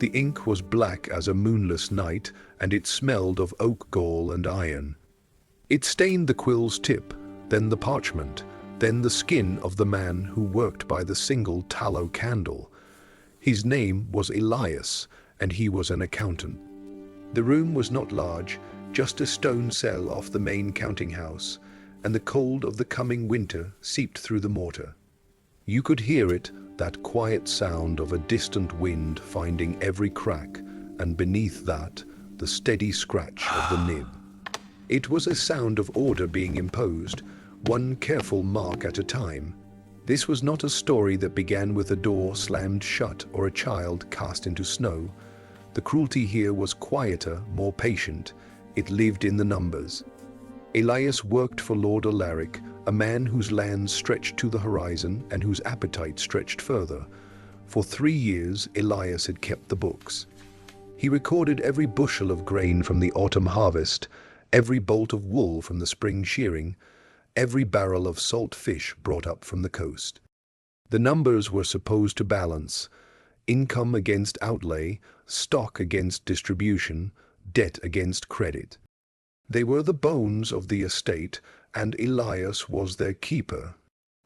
The ink was black as a moonless night, and it smelled of oak gall and iron. It stained the quill's tip, then the parchment, then the skin of the man who worked by the single tallow candle. His name was Elias, and he was an accountant. The room was not large, just a stone cell off the main counting house, and the cold of the coming winter seeped through the mortar. You could hear it, that quiet sound of a distant wind finding every crack, and beneath that, the steady scratch of the nib. It was a sound of order being imposed, one careful mark at a time. This was not a story that began with a door slammed shut or a child cast into snow. The cruelty here was quieter, more patient. It lived in the numbers. Elias worked for Lord Alaric, a man whose lands stretched to the horizon and whose appetite stretched further. For 3 years, Elias had kept the books. He recorded every bushel of grain from the autumn harvest, every bolt of wool from the spring shearing, every barrel of salt fish brought up from the coast. The numbers were supposed to balance: income against outlay, stock against distribution, debt against credit. They were the bones of the estate, and Elias was their keeper.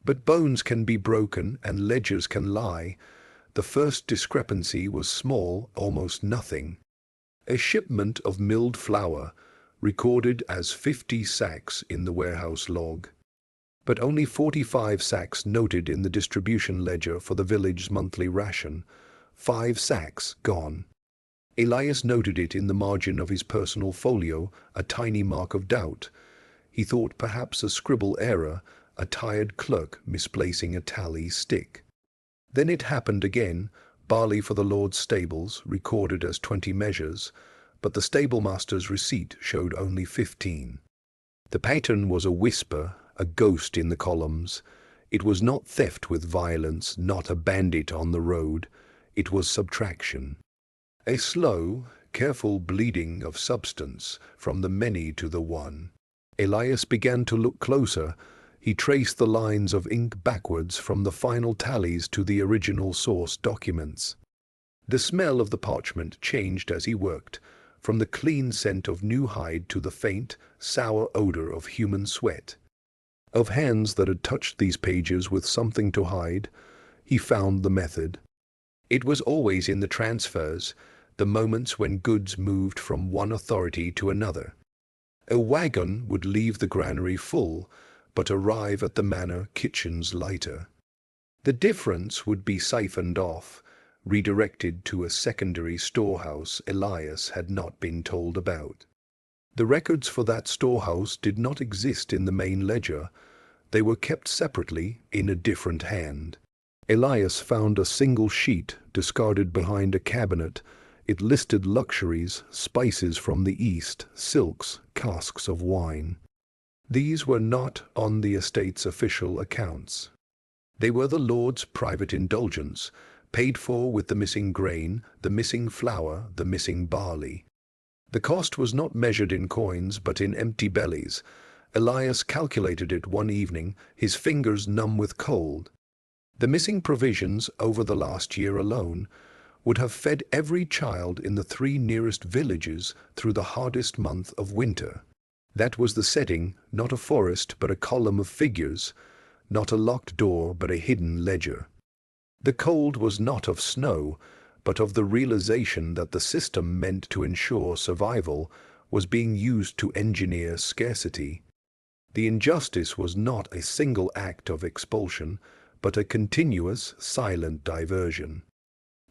But bones can be broken and ledgers can lie. The first discrepancy was small, almost nothing. A shipment of milled flour, recorded as 50 sacks in the warehouse log, but only 45 sacks noted in the distribution ledger for the village's monthly ration. 5 sacks gone. Elias noted it in the margin of his personal folio, a tiny mark of doubt. He thought perhaps a scribble error, a tired clerk misplacing a tally stick. Then it happened again: barley for the Lord's stables, recorded as 20 measures, but the stablemaster's receipt showed only 15. The pattern was a whisper, a ghost in the columns. It was not theft with violence, not a bandit on the road. It was subtraction. A slow, careful bleeding of substance from the many to the one. Elias began to look closer. He traced the lines of ink backwards from the final tallies to the original source documents. The smell of the parchment changed as he worked, from the clean scent of new hide to the faint, sour odor of human sweat. Of hands that had touched these pages with something to hide. He found the method. It was always in the transfers, the moments when goods moved from one authority to another. A wagon would leave the granary full, but arrive at the manor kitchens lighter. The difference would be siphoned off, redirected to a secondary storehouse Elias had not been told about. The records for that storehouse did not exist in the main ledger. They were kept separately in a different hand. Elias found a single sheet discarded behind a cabinet. It listed luxuries, spices from the East, silks, casks of wine. These were not on the estate's official accounts. They were the Lord's private indulgence, paid for with the missing grain, the missing flour, the missing barley. The cost was not measured in coins, but in empty bellies. Elias calculated it one evening, his fingers numb with cold. The missing provisions over the last year alone would have fed every child in the 3 nearest villages through the hardest month of winter. That was the setting, not a forest but a column of figures, not a locked door but a hidden ledger. The cold was not of snow, but of the realization that the system meant to ensure survival was being used to engineer scarcity. The injustice was not a single act of expulsion, but a continuous, silent diversion.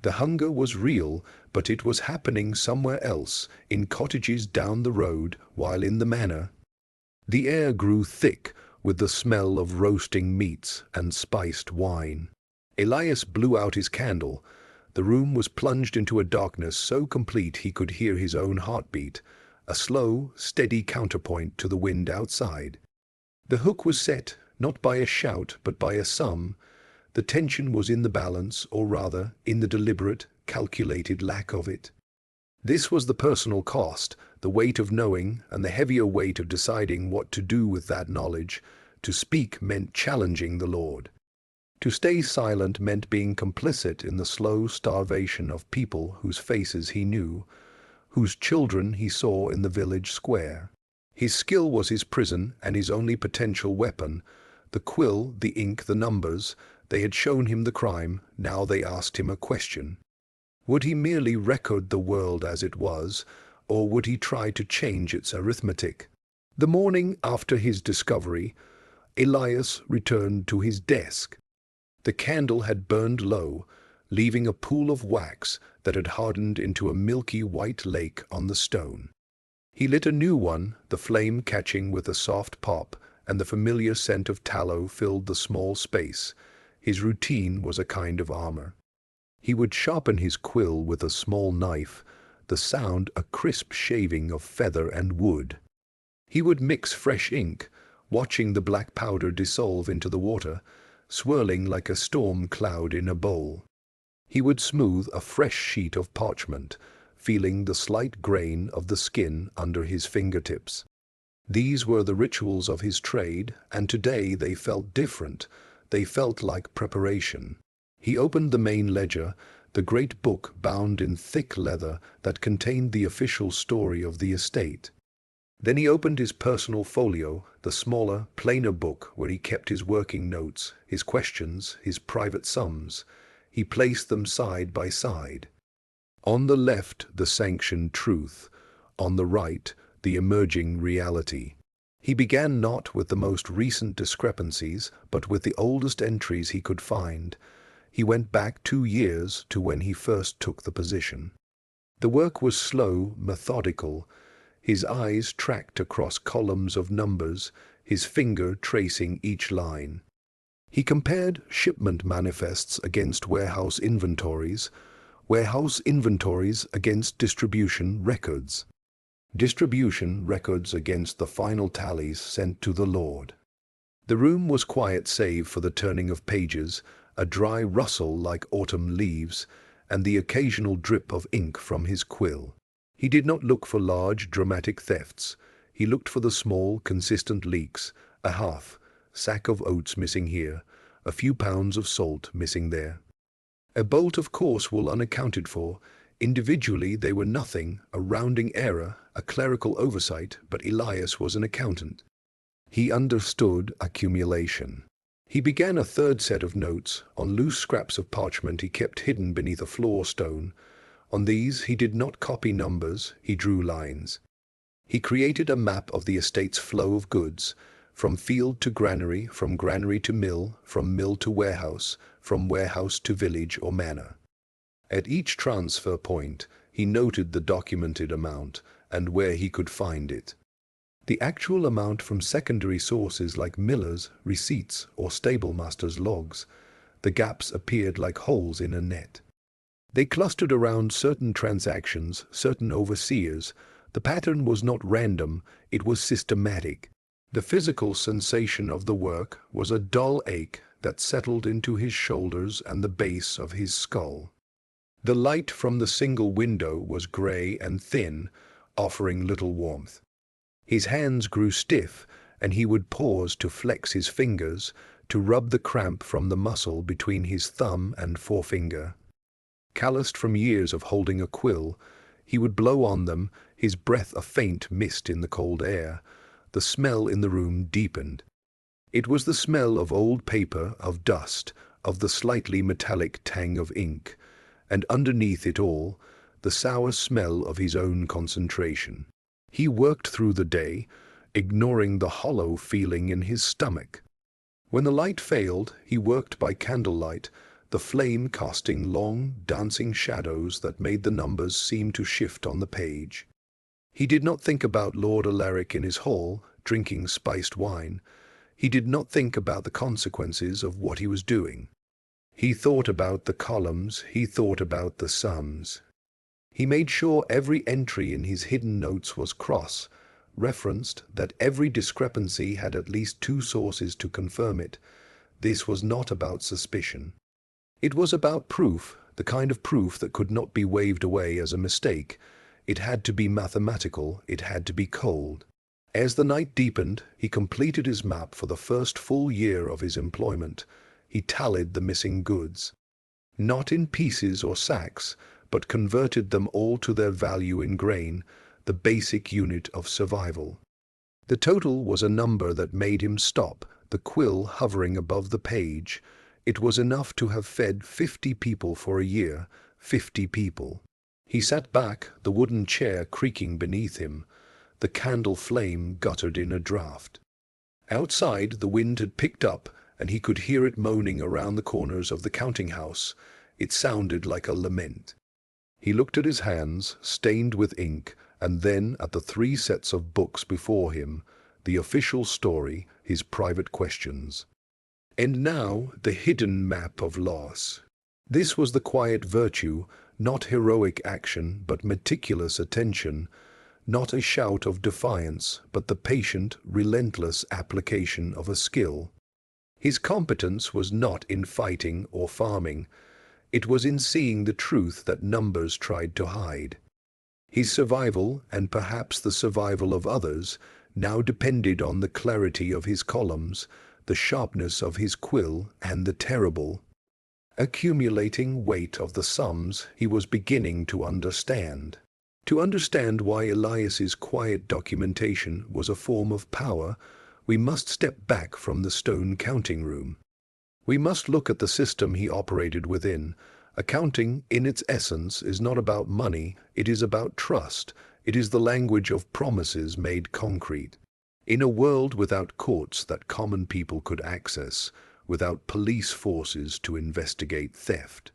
The hunger was real, but it was happening somewhere else, in cottages down the road, while in the manor. The air grew thick with the smell of roasting meats and spiced wine. Elias blew out his candle. The room was plunged into a darkness so complete he could hear his own heartbeat, a slow, steady counterpoint to the wind outside. The hook was set, not by a shout, but by a sum. The tension was in the balance, or rather, in the deliberate, calculated lack of it. This was the personal cost, the weight of knowing, and the heavier weight of deciding what to do with that knowledge. To speak meant challenging the Lord. To stay silent meant being complicit in the slow starvation of people whose faces he knew, whose children he saw in the village square. His skill was his prison and his only potential weapon. The quill, the ink, the numbers. They had shown him the crime. Now they asked him a question. Would he merely record the world as it was, or would he try to change its arithmetic? The morning after his discovery, Elias returned to his desk. The candle had burned low, leaving a pool of wax that had hardened into a milky white lake on the stone. He lit a new one, the flame catching with a soft pop, and the familiar scent of tallow filled the small space. His routine was a kind of armor. He would sharpen his quill with a small knife, the sound a crisp shaving of feather and wood. He would mix fresh ink, watching the black powder dissolve into the water, swirling like a storm cloud in a bowl. He would smooth a fresh sheet of parchment, feeling the slight grain of the skin under his fingertips. These were the rituals of his trade, and today they felt different. They felt like preparation. He opened the main ledger, the great book bound in thick leather that contained the official story of the estate. Then he opened his personal folio, the smaller, plainer book where he kept his working notes, his questions, his private sums. He placed them side by side. On the left, the sanctioned truth. On the right, the emerging reality. He began not with the most recent discrepancies, but with the oldest entries he could find. He went back 2 years to when he first took the position. The work was slow, methodical. His eyes tracked across columns of numbers, his finger tracing each line. He compared shipment manifests against warehouse inventories against distribution records, distribution records against the final tallies sent to the Lord. The room was quiet save for the turning of pages, a dry rustle like autumn leaves, and the occasional drip of ink from his quill. He did not look for large, dramatic thefts. He looked for the small, consistent leaks, a sack of oats missing here, a few pounds of salt missing there. A bolt of coarse wool unaccounted for. Individually they were nothing, a rounding error, a clerical oversight, but Elias was an accountant. He understood accumulation. He began a third set of notes, on loose scraps of parchment he kept hidden beneath a floor stone. On these he did not copy numbers, he drew lines. He created a map of the estate's flow of goods, from field to granary, from granary to mill, from mill to warehouse, from warehouse to village or manor. At each transfer point, he noted the documented amount and where he could find it. The actual amount from secondary sources like millers, receipts, or stablemaster's logs. The gaps appeared like holes in a net. They clustered around certain transactions, certain overseers. The pattern was not random, it was systematic. The physical sensation of the work was a dull ache that settled into his shoulders and the base of his skull. The light from the single window was gray and thin, offering little warmth. His hands grew stiff, and he would pause to flex his fingers, to rub the cramp from the muscle between his thumb and forefinger. Calloused from years of holding a quill, he would blow on them, his breath a faint mist in the cold air. The smell in the room deepened. It was the smell of old paper, of dust, of the slightly metallic tang of ink, and underneath it all, the sour smell of his own concentration. He worked through the day, ignoring the hollow feeling in his stomach. When the light failed, he worked by candlelight, the flame casting long, dancing shadows that made the numbers seem to shift on the page. He did not think about Lord Alaric in his hall, drinking spiced wine. He did not think about the consequences of what he was doing. He thought about the columns, he thought about the sums. He made sure every entry in his hidden notes was cross-referenced, that every discrepancy had at least 2 sources to confirm it. This was not about suspicion. It was about proof, the kind of proof that could not be waved away as a mistake. It had to be mathematical, it had to be cold. As the night deepened, he completed his map for the first full year of his employment. He tallied the missing goods, not in pieces or sacks, but converted them all to their value in grain, the basic unit of survival. The total was a number that made him stop, the quill hovering above the page. It was enough to have fed 50 people for a year, 50 people. He sat back, the wooden chair creaking beneath him. The candle flame guttered in a draught. Outside, the wind had picked up, and he could hear it moaning around the corners of the counting house. It sounded like a lament. He looked at his hands, stained with ink, and then at the 3 sets of books before him, the official story, his private questions. And now the hidden map of loss. This was the quiet virtue, not heroic action, but meticulous attention, not a shout of defiance, but the patient, relentless application of a skill. His competence was not in fighting or farming. It was in seeing the truth that numbers tried to hide. His survival, and perhaps the survival of others, now depended on the clarity of his columns, the sharpness of his quill, and the terrible, accumulating weight of the sums he was beginning to understand. To understand why Elias's quiet documentation was a form of power, we must step back from the stone counting room. We must look at the system he operated within. Accounting, in its essence, is not about money, it is about trust. It is the language of promises made concrete. In a world without courts that common people could access, without police forces to investigate theft,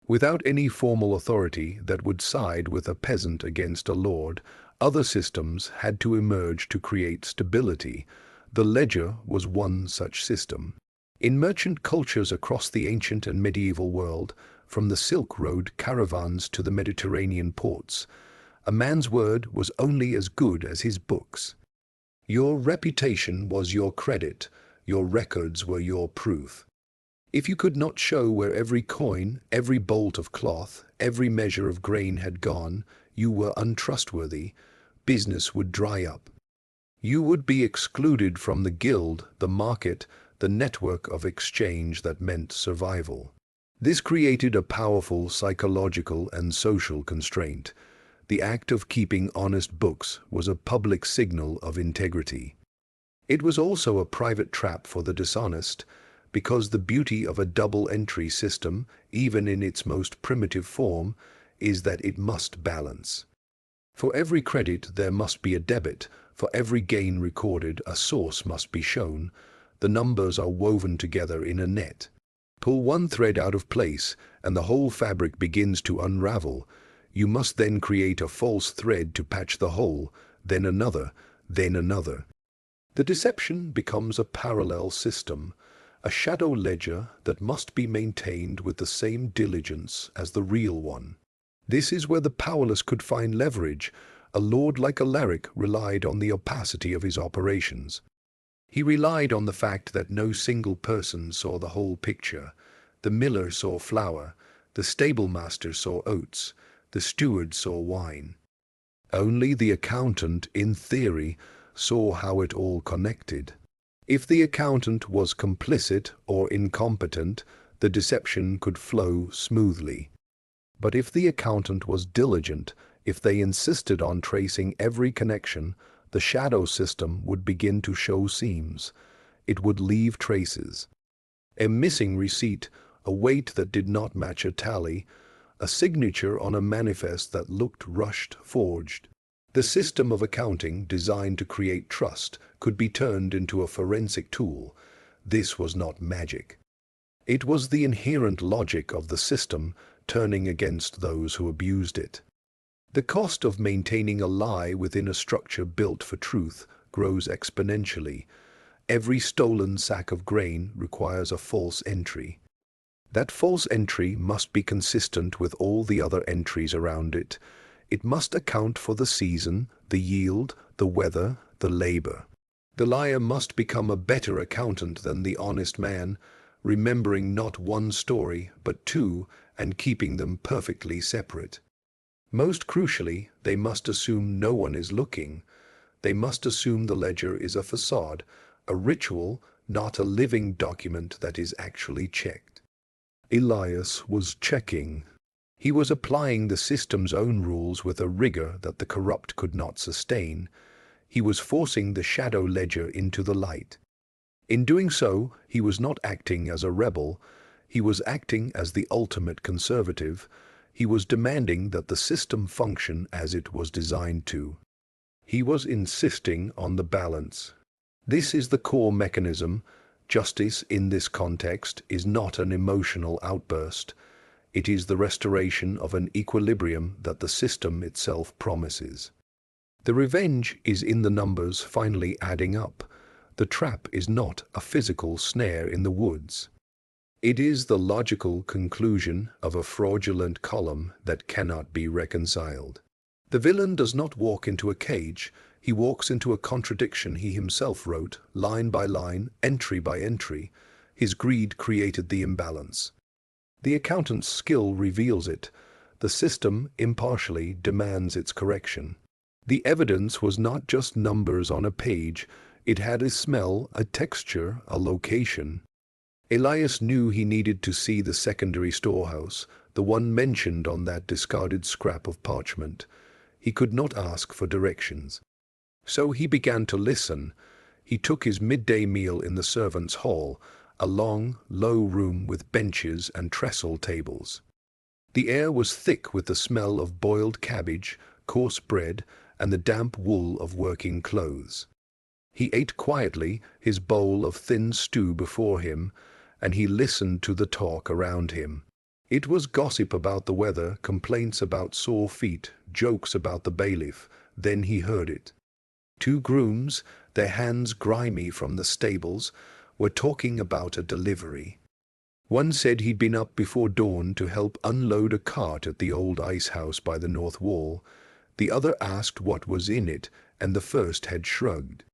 without any formal authority that would side with a peasant against a lord, other systems had to emerge to create stability. The ledger was one such system. In merchant cultures across the ancient and medieval world, from the Silk Road caravans to the Mediterranean ports, a man's word was only as good as his books. Your reputation was your credit, your records were your proof. If you could not show where every coin, every bolt of cloth, every measure of grain had gone, you were untrustworthy. Business would dry up. You would be excluded from the guild, the market, the network of exchange that meant survival. This created a powerful psychological and social constraint. The act of keeping honest books was a public signal of integrity. It was also a private trap for the dishonest, because the beauty of a double-entry system, even in its most primitive form, is that it must balance. For every credit there must be a debit, for every gain recorded a source must be shown. The numbers are woven together in a net. Pull one thread out of place, and the whole fabric begins to unravel. You must then create a false thread to patch the hole, then another, then another. The deception becomes a parallel system, a shadow ledger that must be maintained with the same diligence as the real one. This is where the powerless could find leverage. A lord like Alaric relied on the opacity of his operations. He relied on the fact that no single person saw the whole picture. The miller saw flour, the stablemaster saw oats, the steward saw wine. Only the accountant, in theory, saw how it all connected. If the accountant was complicit or incompetent, the deception could flow smoothly. But if the accountant was diligent, if they insisted on tracing every connection, the shadow system would begin to show seams. It would leave traces. A missing receipt, a weight that did not match a tally, a signature on a manifest that looked rushed, forged. The system of accounting, designed to create trust, could be turned into a forensic tool. This was not magic. It was the inherent logic of the system, turning against those who abused it. The cost of maintaining a lie within a structure built for truth grows exponentially. Every stolen sack of grain requires a false entry. That false entry must be consistent with all the other entries around it. It must account for the season, the yield, the weather, the labor. The liar must become a better accountant than the honest man, remembering not one story, but two, and keeping them perfectly separate. Most crucially, they must assume no one is looking. They must assume the ledger is a facade, a ritual, not a living document that is actually checked. Elias was checking. He was applying the system's own rules with a rigor that the corrupt could not sustain. He was forcing the shadow ledger into the light. In doing so, he was not acting as a rebel. He was acting as the ultimate conservative. He was demanding that the system function as it was designed to. He was insisting on the balance. This is the core mechanism. Justice in this context is not an emotional outburst. It is the restoration of an equilibrium that the system itself promises. The revenge is in the numbers finally adding up. The trap is not a physical snare in the woods. It is the logical conclusion of a fraudulent column that cannot be reconciled. The villain does not walk into a cage. He walks into a contradiction he himself wrote, line by line, entry by entry. His greed created the imbalance. The accountant's skill reveals it. The system impartially demands its correction. The evidence was not just numbers on a page. It had a smell, a texture, a location. Elias knew he needed to see the secondary storehouse, the one mentioned on that discarded scrap of parchment. He could not ask for directions. So he began to listen. He took his midday meal in the servants' hall, a long, low room with benches and trestle tables. The air was thick with the smell of boiled cabbage, coarse bread, and the damp wool of working clothes. He ate quietly, his bowl of thin stew before him, and he listened to the talk around him. It was gossip about the weather, complaints about sore feet, jokes about the bailiff. Then he heard it. Two grooms, their hands grimy from the stables, were talking about a delivery. One said he'd been up before dawn to help unload a cart at the old ice house by the north wall. The other asked what was in it, and the first had shrugged.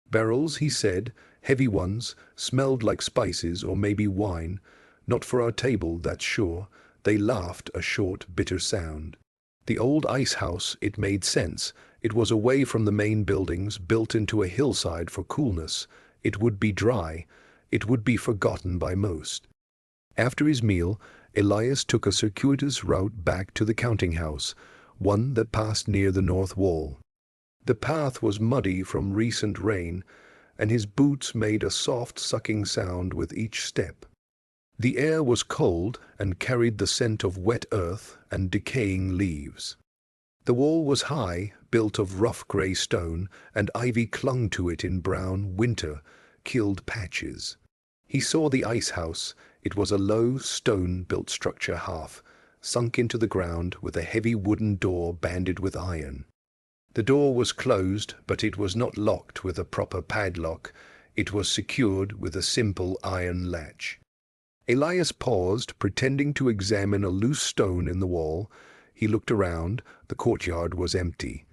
Barrels, he said, heavy ones, smelled like spices or maybe wine. Not for our table, that's sure. They laughed a short, bitter sound. The old ice house, it made sense. It was away from the main buildings, built into a hillside for coolness. It would be dry. It would be forgotten by most. After his meal, Elias took a circuitous route back to the counting house, one that passed near the north wall. The path was muddy from recent rain, and his boots made a soft sucking sound with each step. The air was cold and carried the scent of wet earth and decaying leaves. The wall was high, built of rough grey stone, and ivy clung to it in brown, winter-killed patches. He saw the ice house. It was a low, stone-built structure half sunk into the ground with a heavy wooden door banded with iron. The door was closed, but it was not locked with a proper padlock. It was secured with a simple iron latch. Elias paused, pretending to examine a loose stone in the wall. He looked around. The courtyard was empty.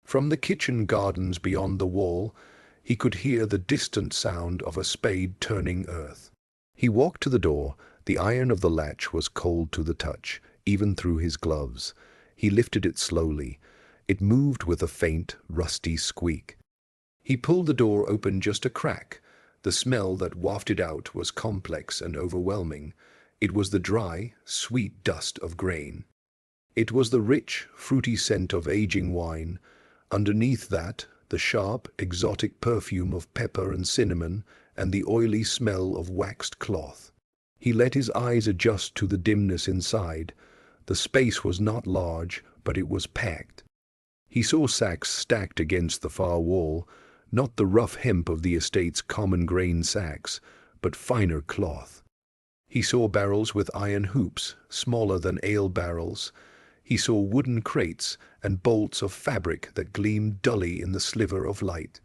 From the kitchen gardens beyond the wall, he could hear the distant sound of a spade turning earth. He walked to the door. The iron of the latch was cold to the touch, even through his gloves. He lifted it slowly. It moved with a faint, rusty squeak. He pulled the door open just a crack. The smell that wafted out was complex and overwhelming. It was the dry, sweet dust of grain. It was the rich, fruity scent of aging wine. Underneath that, the sharp, exotic perfume of pepper and cinnamon, and the oily smell of waxed cloth. He let his eyes adjust to the dimness inside. The space was not large, but it was packed. He saw sacks stacked against the far wall, not the rough hemp of the estate's common grain sacks, but finer cloth. He saw barrels with iron hoops, smaller than ale barrels. He saw wooden crates and bolts of fabric that gleamed dully in the sliver of light.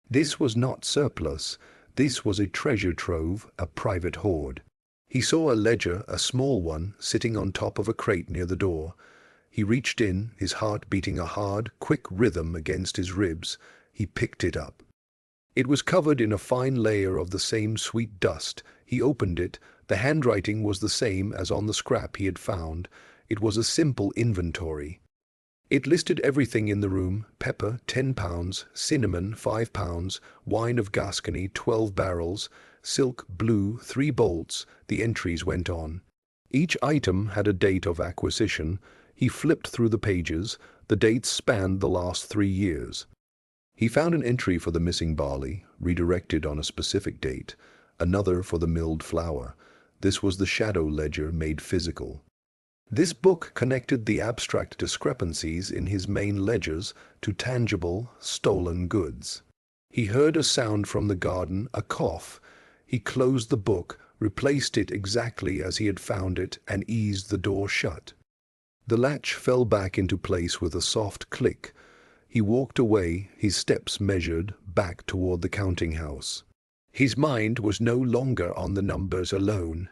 This was not surplus. This was a treasure trove, a private hoard. He saw a ledger, a small one, sitting on top of a crate near the door. He reached in, his heart beating a hard, quick rhythm against his ribs. He picked it up. It was covered in a fine layer of the same sweet dust. He opened it. The handwriting was the same as on the scrap he had found. It was a simple inventory. It listed everything in the room: pepper, 10 pounds, cinnamon, 5 pounds, wine of Gascony, 12 barrels, silk blue, 3 bolts. The entries went on. Each item had a date of acquisition. He flipped through the pages. The dates spanned the last 3 years. He found an entry for the missing barley, redirected on a specific date, another for the milled flour. This was the shadow ledger made physical. This book connected the abstract discrepancies in his main ledgers to tangible, stolen goods. He heard a sound from the garden, a cough. He closed the book, replaced it exactly as he had found it, and eased the door shut. The latch fell back into place with a soft click. He walked away, his steps measured, back toward the counting house. His mind was no longer on the numbers alone.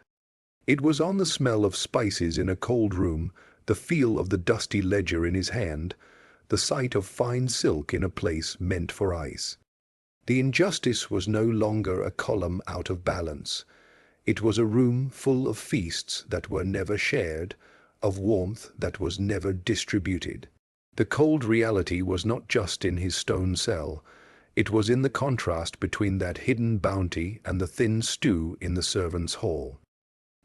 It was on the smell of spices in a cold room, the feel of the dusty ledger in his hand, the sight of fine silk in a place meant for ice. The injustice was no longer a column out of balance. It was a room full of feasts that were never shared, of warmth that was never distributed. The cold reality was not just in his stone cell. It was in the contrast between that hidden bounty and the thin stew in the servants' hall.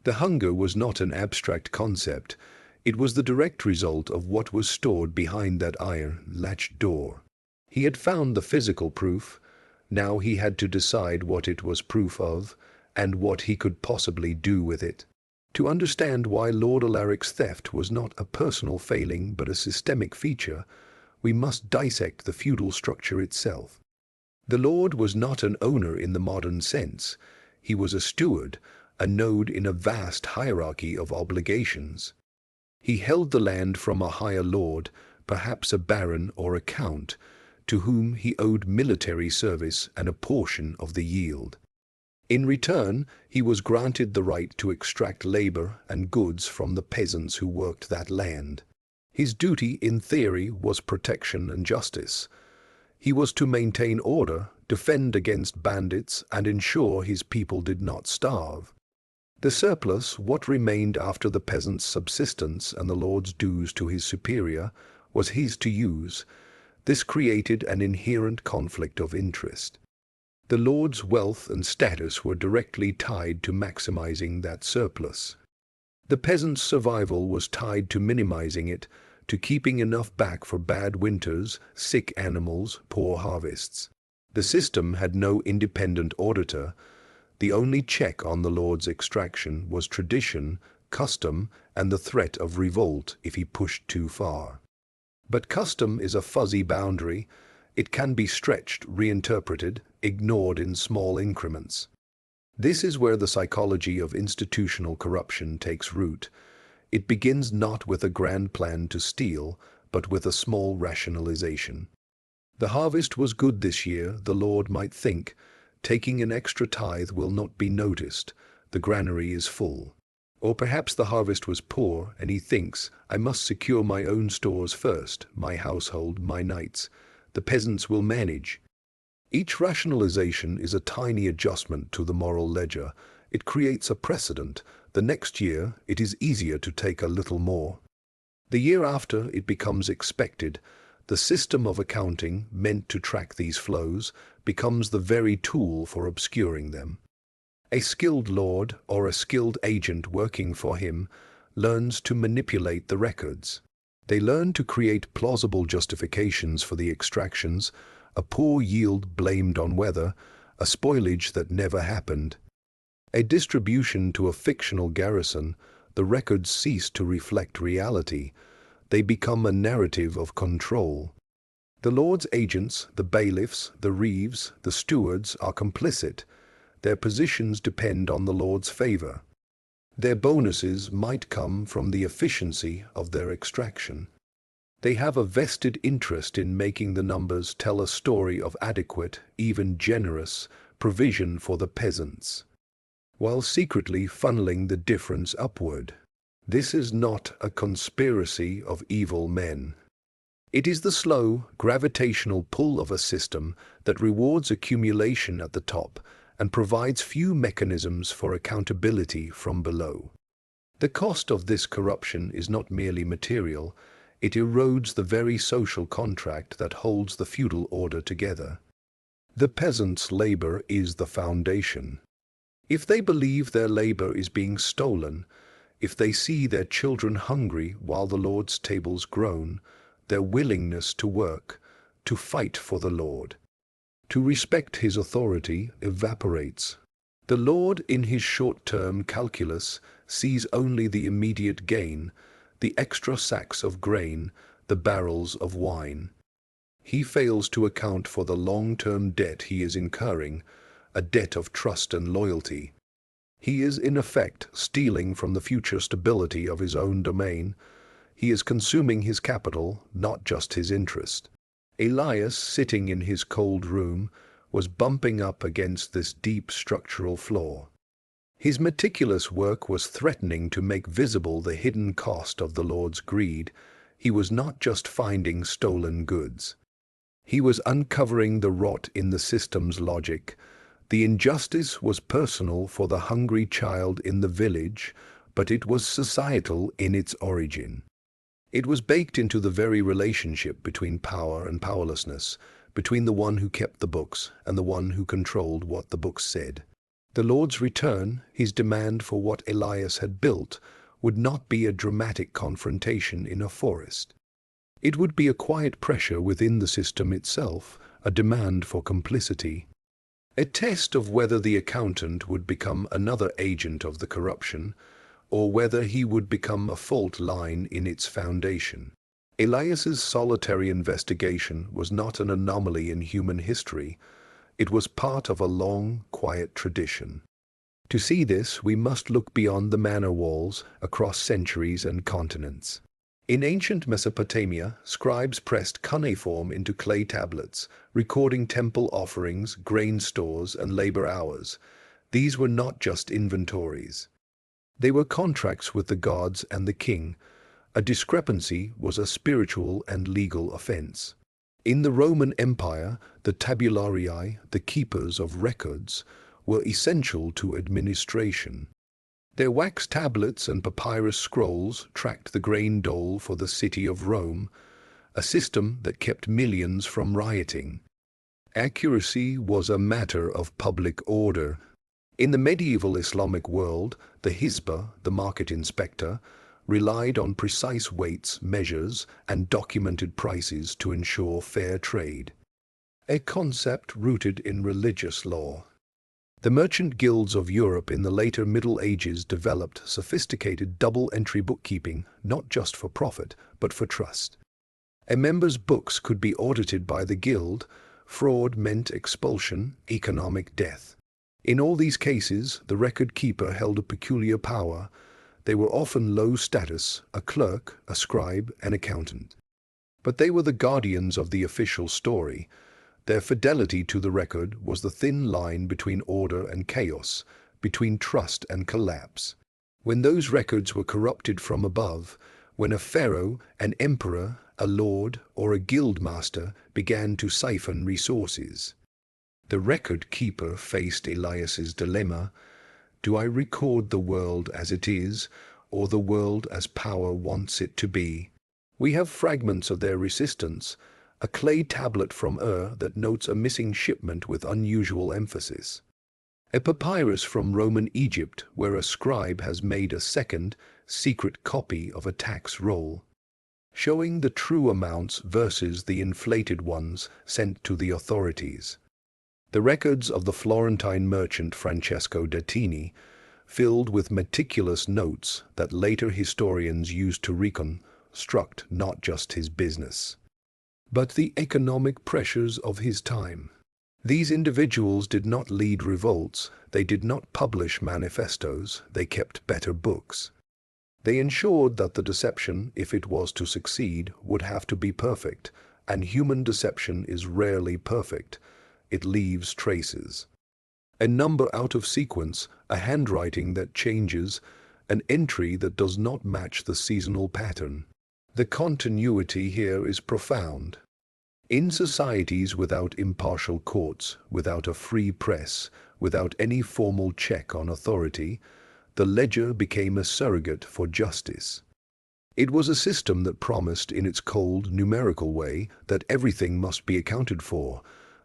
The hunger was not an abstract concept. It was the direct result of what was stored behind that iron, latched door. He had found the physical proof. Now he had to decide what it was proof of, and what he could possibly do with it. To understand why Lord Alaric's theft was not a personal failing but a systemic feature, we must dissect the feudal structure itself. The lord was not an owner in the modern sense. He was a steward, a node in a vast hierarchy of obligations. He held the land from a higher lord, perhaps a baron or a count, to whom he owed military service and a portion of the yield. In return, he was granted the right to extract labor and goods from the peasants who worked that land. His duty, in theory, was protection and justice. He was to maintain order, defend against bandits, and ensure his people did not starve. The surplus, what remained after the peasant's subsistence and the lord's dues to his superior, was his to use. This created an inherent conflict of interest. The lord's wealth and status were directly tied to maximizing that surplus. The peasant's survival was tied to minimizing it, to keeping enough back for bad winters, sick animals, poor harvests. The system had no independent auditor. The only check on the lord's extraction was tradition, custom, and the threat of revolt if he pushed too far. But custom is a fuzzy boundary. It can be stretched, reinterpreted, ignored in small increments. This is where the psychology of institutional corruption takes root. It begins not with a grand plan to steal, but with a small rationalization. The harvest was good this year, the lord might think. Taking an extra tithe will not be noticed. The granary is full. Or perhaps the harvest was poor, and he thinks, I must secure my own stores first, my household, my knights. The peasants will manage. Each rationalization is a tiny adjustment to the moral ledger. It creates a precedent. The next year, it is easier to take a little more. The year after, it becomes expected. The system of accounting, meant to track these flows, becomes the very tool for obscuring them. A skilled lord, or a skilled agent working for him, learns to manipulate the records. They learn to create plausible justifications for the extractions, a poor yield blamed on weather, a spoilage that never happened. A distribution to a fictional garrison, the records cease to reflect reality. They become a narrative of control. The lord's agents, the bailiffs, the reeves, the stewards are complicit. Their positions depend on the lord's favor. Their bonuses might come from the efficiency of their extraction. They have a vested interest in making the numbers tell a story of adequate, even generous, provision for the peasants, while secretly funneling the difference upward. This is not a conspiracy of evil men. It is the slow, gravitational pull of a system that rewards accumulation at the top and provides few mechanisms for accountability from below. The cost of this corruption is not merely material. It erodes the very social contract that holds the feudal order together. The peasant's labor is the foundation. If they believe their labor is being stolen, if they see their children hungry while the Lord's tables groan, their willingness to work, to fight for the Lord, to respect his authority evaporates. The Lord, in his short-term calculus, sees only the immediate gain, the extra sacks of grain, the barrels of wine. He fails to account for the long-term debt he is incurring, a debt of trust and loyalty. He is, in effect, stealing from the future stability of his own domain. He is consuming his capital, not just his interest. Elias, sitting in his cold room, was bumping up against this deep structural flaw. His meticulous work was threatening to make visible the hidden cost of the Lord's greed. He was not just finding stolen goods. He was uncovering the rot in the system's logic. The injustice was personal for the hungry child in the village, but it was societal in its origin. It was baked into the very relationship between power and powerlessness, between the one who kept the books and the one who controlled what the books said. The Lord's return, his demand for what Elias had built, would not be a dramatic confrontation in a forest. It would be a quiet pressure within the system itself, a demand for complicity. A test of whether the accountant would become another agent of the corruption, or whether he would become a fault line in its foundation. Elias's solitary investigation was not an anomaly in human history. It was part of a long, quiet tradition. To see this, we must look beyond the manor walls, across centuries and continents. In ancient Mesopotamia, scribes pressed cuneiform into clay tablets, recording temple offerings, grain stores, and labor hours. These were not just inventories. They were contracts with the gods and the king. A discrepancy was a spiritual and legal offense. In the Roman Empire, the tabularii, the keepers of records, were essential to administration. Their wax tablets and papyrus scrolls tracked the grain dole for the city of Rome, a system that kept millions from rioting. Accuracy was a matter of public order. In the medieval Islamic world, the Hizba, the market inspector, relied on precise weights, measures, and documented prices to ensure fair trade, a concept rooted in religious law. The merchant guilds of Europe in the later Middle Ages developed sophisticated double-entry bookkeeping, not just for profit, but for trust. A member's books could be audited by the guild. Fraud meant expulsion, economic death. In all these cases, the record keeper held a peculiar power. They were often low status, a clerk, a scribe, an accountant. But they were the guardians of the official story. Their fidelity to the record was the thin line between order and chaos, between trust and collapse. When those records were corrupted from above, when a pharaoh, an emperor, a lord, or a guild master began to siphon resources, the record keeper faced Elias's dilemma. Do I record the world as it is, or the world as power wants it to be? We have fragments of their resistance, a clay tablet from that notes a missing shipment with unusual emphasis. A papyrus from Roman Egypt where a scribe has made a second, secret copy of a tax roll, showing the true amounts versus the inflated ones sent to the authorities. The records of the Florentine merchant Francesco Dettini, filled with meticulous notes that later historians used to reconstruct not just his business, but the economic pressures of his time. These individuals did not lead revolts, they did not publish manifestos, they kept better books. They ensured that the deception, if it was to succeed, would have to be perfect, and human deception is rarely perfect. It leaves traces. A number out of sequence, a handwriting that changes, an entry that does not match the seasonal pattern. The continuity here is profound. In societies without impartial courts, without a free press, without any formal check on authority, the ledger became a surrogate for justice. It was a system that promised in its cold, numerical way that everything must be accounted for,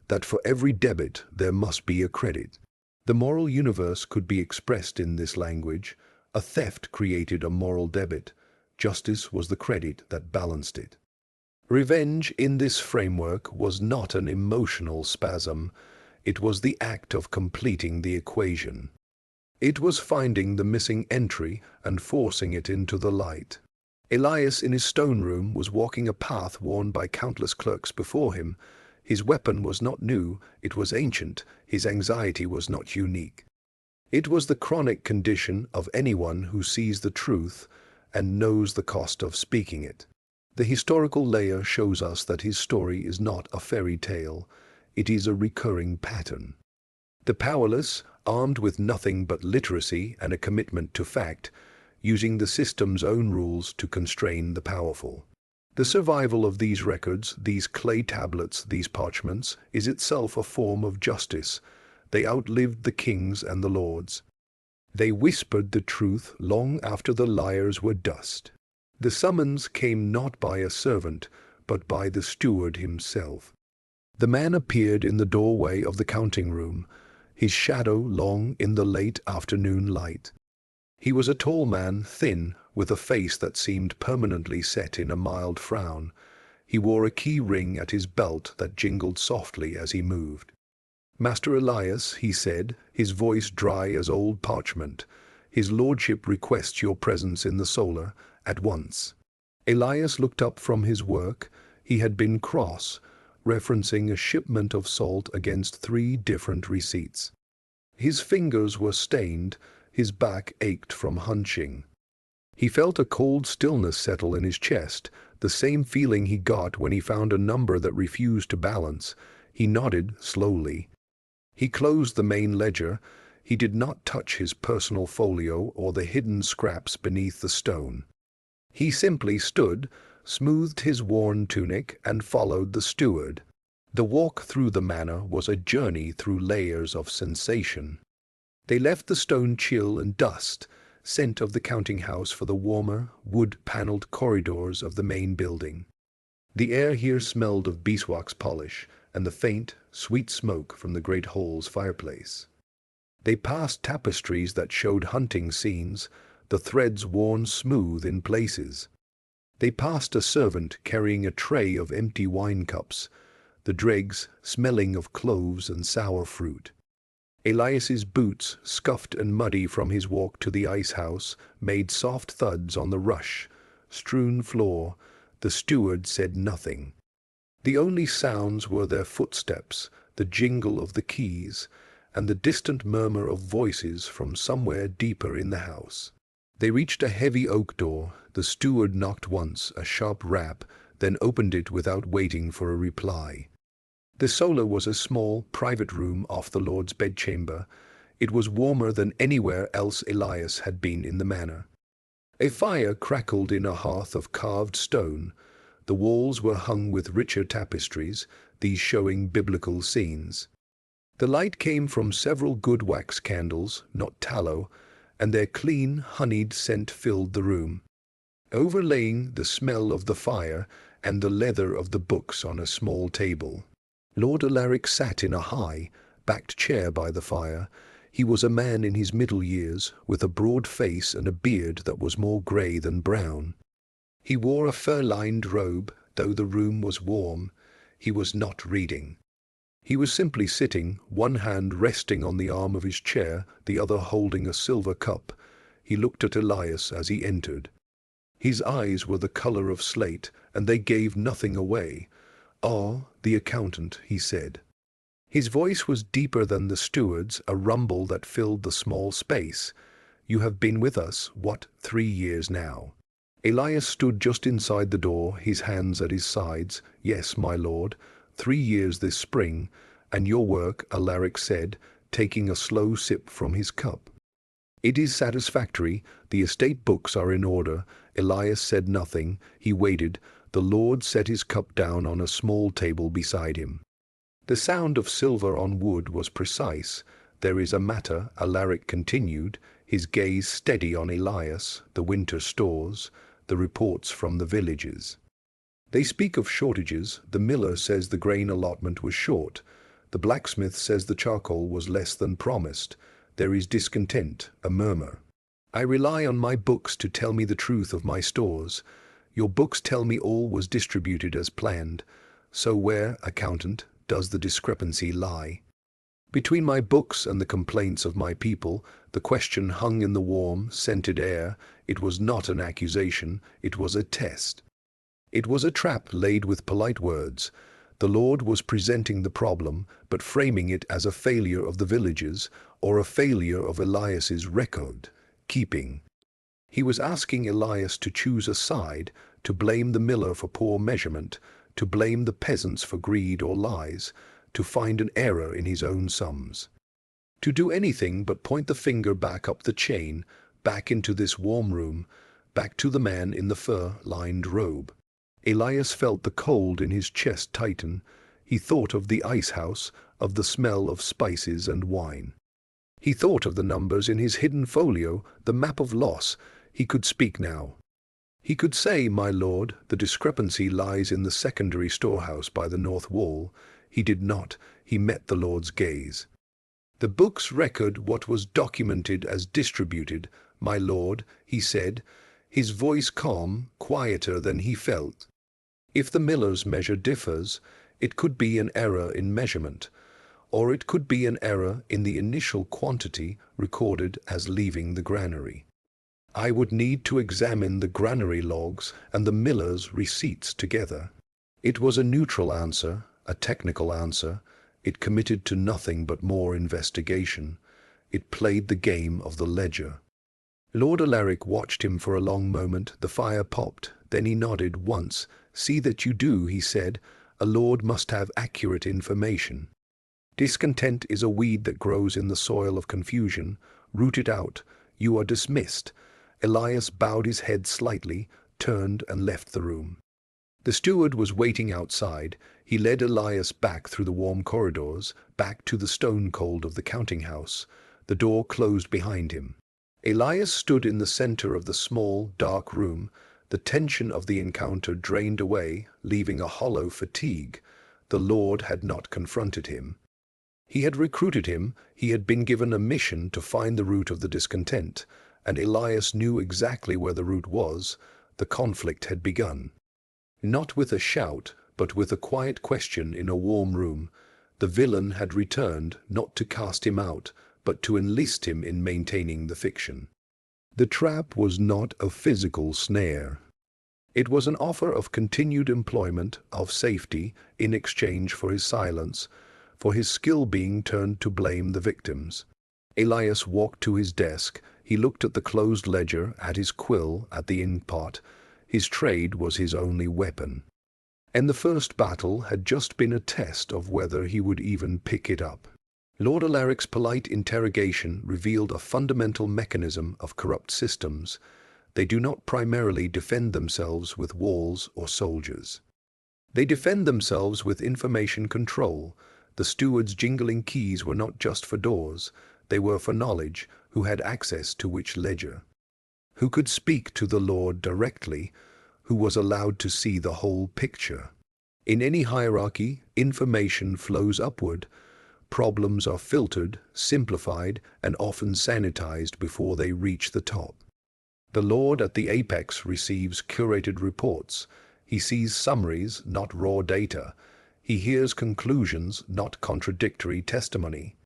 that for every debit there must be a credit. The moral universe could be expressed in this language. A theft created a moral debit. Justice was the credit that balanced it. Revenge in this framework was not an emotional spasm. It was the act of completing the equation. It was finding the missing entry and forcing it into the light. Elias in his stone room was walking a path worn by countless clerks before him. His weapon was not new, it was ancient. His anxiety was not unique. It was the chronic condition of anyone who sees the truth and knows the cost of speaking it. The historical layer shows us that his story is not a fairy tale. It is a recurring pattern. The powerless, armed with nothing but literacy and a commitment to fact, using the system's own rules to constrain the powerful. The survival of these records, these clay tablets, these parchments, is itself a form of justice. They outlived the kings and the lords. They whispered the truth long after the liars were dust. The summons came not by a servant, but by the steward himself. The man appeared in the doorway of the counting room, his shadow long in the late afternoon light. He was a tall man, thin, with a face that seemed permanently set in a mild frown. He wore a key ring at his belt that jingled softly as he moved. "Master Elias," he said, his voice dry as old parchment, "his lordship requests your presence in the solar at once." Elias looked up from his work. He had been cross, referencing a shipment of salt against 3 different receipts. His fingers were stained, his back ached from hunching. He felt a cold stillness settle in his chest, the same feeling he got when he found a number that refused to balance. He nodded slowly. He closed the main ledger. He did not touch his personal folio or the hidden scraps beneath the stone. He simply stood, smoothed his worn tunic, and followed the steward. The walk through the manor was a journey through layers of sensation. They left the stone chill and dust, scent of the counting house for the warmer, wood-paneled corridors of the main building. The air here smelled of beeswax polish and the faint, sweet smoke from the great hall's fireplace. They passed tapestries that showed hunting scenes, the threads worn smooth in places. They passed a servant carrying a tray of empty wine cups, the dregs smelling of cloves and sour fruit. Elias's boots, scuffed and muddy from his walk to the ice house, made soft thuds on the rush-strewn floor. The steward said nothing. The only sounds were their footsteps, the jingle of the keys, and the distant murmur of voices from somewhere deeper in the house. They reached a heavy oak door. The steward knocked once, a sharp rap, then opened it without waiting for a reply. The solar was a small, private room off the Lord's bedchamber. It was warmer than anywhere else Elias had been in the manor. A fire crackled in a hearth of carved stone. The walls were hung with richer tapestries, these showing biblical scenes. The light came from several good wax candles, not tallow, and their clean, honeyed scent filled the room, overlaying the smell of the fire and the leather of the books on a small table. Lord Alaric sat in a high, backed chair by the fire. He was a man in his middle years, with a broad face and a beard that was more grey than brown. He wore a fur-lined robe. Though the room was warm, he was not reading. He was simply sitting, one hand resting on the arm of his chair, the other holding a silver cup. He looked at Elias as he entered. His eyes were the color of slate, and they gave nothing away. "Ah, the accountant," he said. His voice was deeper than the steward's, a rumble that filled the small space. "You have been with us, 3 years now?" Elias stood just inside the door, his hands at his sides. "Yes, my lord, 3 years this spring. And your work," Alaric said, taking a slow sip from his cup. "It is satisfactory. The estate books are in order." Elias said nothing. He waited. The Lord set his cup down on a small table beside him. The sound of silver on wood was precise. "There is a matter," Alaric continued, his gaze steady on Elias, "the winter stores, the reports from the villages. They speak of shortages. The miller says the grain allotment was short. The blacksmith says the charcoal was less than promised. There is discontent, a murmur. I rely on my books to tell me the truth of my stores. Your books tell me all was distributed as planned. So where, accountant, does the discrepancy lie? Between my books and the complaints of my people, the question hung in the warm, scented air. It was not an accusation, it was a test. It was a trap laid with polite words. The Lord was presenting the problem, but framing it as a failure of the villages, or a failure of Elias's record-keeping. He was asking Elias to choose a side, to blame the miller for poor measurement, to blame the peasants for greed or lies, to find an error in his own sums. To do anything but point the finger back up the chain, back into this warm room, back to the man in the fur-lined robe. Elias felt the cold in his chest tighten. He thought of the ice house, of the smell of spices and wine. He thought of the numbers in his hidden folio, the map of loss. He could speak now. He could say, "My lord, the discrepancy lies in the secondary storehouse by the north wall." He did not. He met the Lord's gaze. The books record what was documented as distributed. "My lord," he said, his voice calm, quieter than he felt. If the miller's measure differs, it could be an error in measurement, or it could be an error in the initial quantity recorded as leaving the granary. I would need to examine the granary logs and the miller's receipts together. It was a neutral answer, a technical answer. It committed to nothing but more investigation. It played the game of the ledger. Lord Alaric watched him for a long moment. The fire popped. Then he nodded once. "See that you do," he said. "A lord must have accurate information. Discontent is a weed that grows in the soil of confusion. Root it out. You are dismissed." Elias bowed his head slightly, turned and left the room. The steward was waiting outside. He led Elias back through the warm corridors, back to the stone cold of the counting house. The door closed behind him. Elias stood in the center of the small, dark room. The tension of the encounter drained away, leaving a hollow fatigue. The Lord had not confronted him. He had recruited him. He had been given a mission to find the root of the discontent, and Elias knew exactly where the root was. The conflict had begun. Not with a shout, but with a quiet question in a warm room. The villain had returned, not to cast him out, but to enlist him in maintaining the fiction. The trap was not a physical snare. It was an offer of continued employment, of safety, in exchange for his silence, for his skill being turned to blame the victims. Elias walked to his desk. He looked at the closed ledger, at his quill, at the inkpot. His trade was his only weapon. And the first battle had just been a test of whether he would even pick it up. Lord Alaric's polite interrogation revealed a fundamental mechanism of corrupt systems. They do not primarily defend themselves with walls or soldiers. They defend themselves with information control. The steward's jingling keys were not just for doors. They were for knowledge, who had access to which ledger, who could speak to the Lord directly, who was allowed to see the whole picture. In any hierarchy, information flows upward. Problems are filtered, simplified, and often sanitized before they reach the top. The Lord at the apex receives curated reports. He sees summaries, not raw data. He hears conclusions, not contradictory testimony.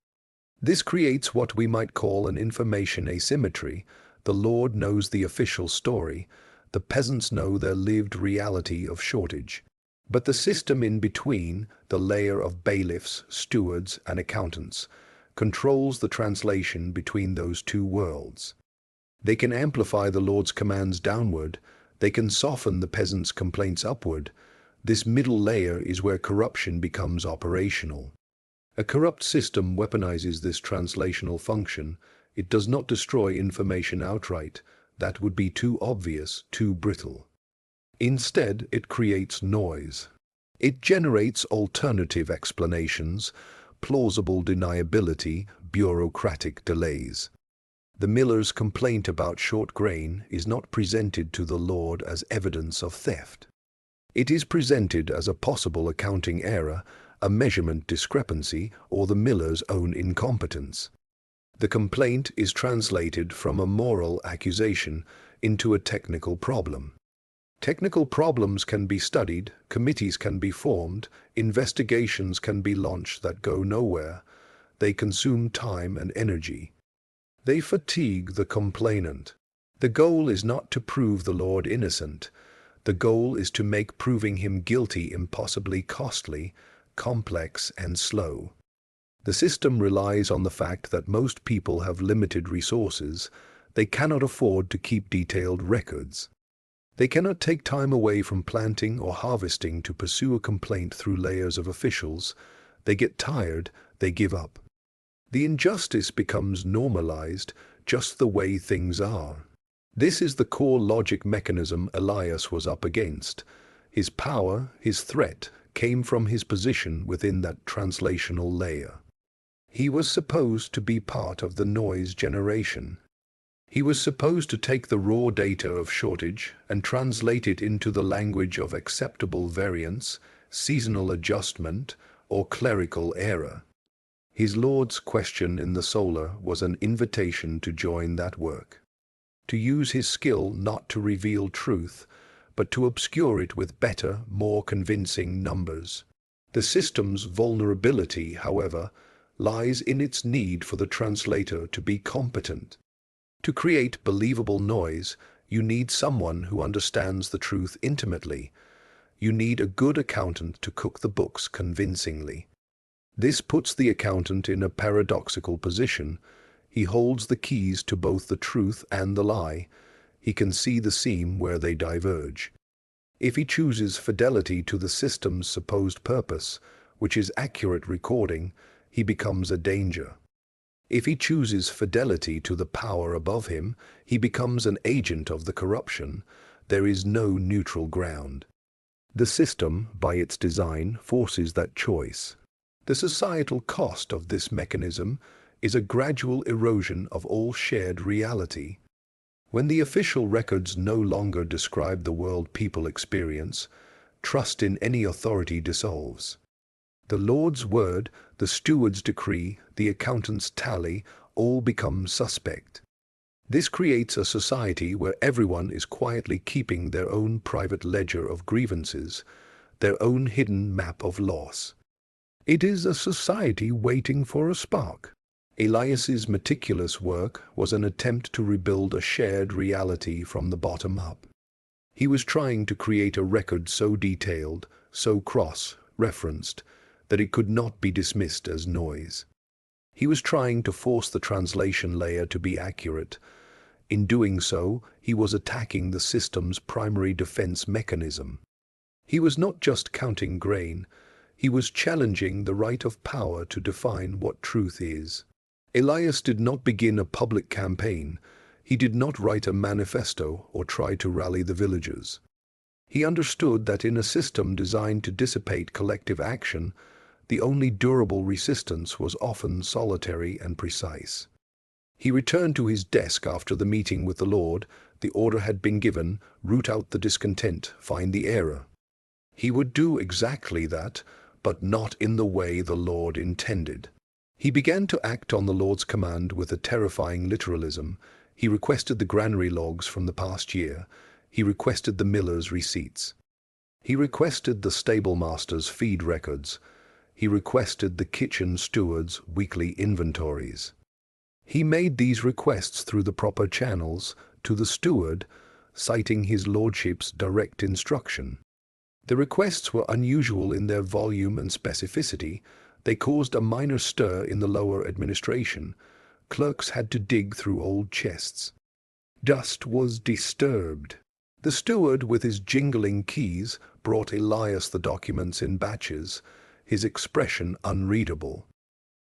This creates what we might call an information asymmetry. The Lord knows the official story. The peasants know their lived reality of shortage. But the system in between, the layer of bailiffs, stewards, and accountants, controls the translation between those two worlds. They can amplify the Lord's commands downward. They can soften the peasants' complaints upward. This middle layer is where corruption becomes operational. A corrupt system weaponizes this translational function. It does not destroy information outright. That would be too obvious, too brittle. Instead, it creates noise. It generates alternative explanations, plausible deniability, bureaucratic delays. The miller's complaint about short grain is not presented to the Lord as evidence of theft. It is presented as a possible accounting error, a measurement discrepancy, or the miller's own incompetence. The complaint is translated from a moral accusation into a technical problem. Technical problems can be studied, committees can be formed, investigations can be launched that go nowhere. They consume time and energy. They fatigue the complainant. The goal is not to prove the Lord innocent. The goal is to make proving him guilty impossibly costly, complex, and slow. The system relies on the fact that most people have limited resources. They cannot afford to keep detailed records. They cannot take time away from planting or harvesting to pursue a complaint through layers of officials. They get tired, they give up. The injustice becomes normalized, just the way things are. This is the core logic mechanism Elias was up against. His power, his threat, came from his position within that translational layer. He was supposed to be part of the noise generation. He was supposed to take the raw data of shortage and translate it into the language of acceptable variance, seasonal adjustment, or clerical error. His Lord's question in the solar was an invitation to join that work. To use his skill not to reveal truth, but to obscure it with better, more convincing numbers. The system's vulnerability, however, lies in its need for the translator to be competent. To create believable noise, you need someone who understands the truth intimately. You need a good accountant to cook the books convincingly. This puts the accountant in a paradoxical position. He holds the keys to both the truth and the lie. He can see the seam where they diverge. If he chooses fidelity to the system's supposed purpose, which is accurate recording, he becomes a danger. If he chooses fidelity to the power above him, he becomes an agent of the corruption. There is no neutral ground. The system, by its design, forces that choice. The societal cost of this mechanism is a gradual erosion of all shared reality. When the official records no longer describe the world people experience, trust in any authority dissolves. The Lord's word, the steward's decree, the accountant's tally, all become suspect. This creates a society where everyone is quietly keeping their own private ledger of grievances, their own hidden map of loss. It is a society waiting for a spark. Elias's meticulous work was an attempt to rebuild a shared reality from the bottom up. He was trying to create a record so detailed, so cross-referenced, that it could not be dismissed as noise. He was trying to force the translation layer to be accurate. In doing so, he was attacking the system's primary defense mechanism. He was not just counting grain, he was challenging the right of power to define what truth is. Elias did not begin a public campaign. He did not write a manifesto or try to rally the villagers. He understood that in a system designed to dissipate collective action, the only durable resistance was often solitary and precise. He returned to his desk after the meeting with the Lord. The order had been given: root out the discontent, find the error. He would do exactly that, but not in the way the Lord intended. He began to act on the Lord's command with a terrifying literalism. He requested the granary logs from the past year. He requested the miller's receipts. He requested the stablemaster's feed records. He requested the kitchen steward's weekly inventories. He made these requests through the proper channels to the steward, citing his lordship's direct instruction. The requests were unusual in their volume and specificity. They caused a minor stir in the lower administration. Clerks had to dig through old chests. Dust was disturbed. The steward, with his jingling keys, brought Elias the documents in batches, his expression unreadable.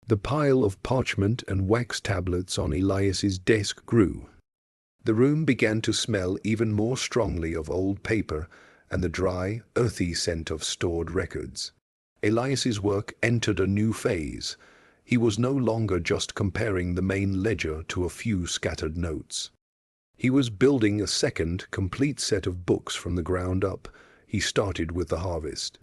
The pile of parchment and wax tablets on Elias's desk grew. The room began to smell even more strongly of old paper and the dry, earthy scent of stored records. Elias's work entered a new phase. He was no longer just comparing the main ledger to a few scattered notes. He was building a second, complete set of books from the ground up. He started with the harvest.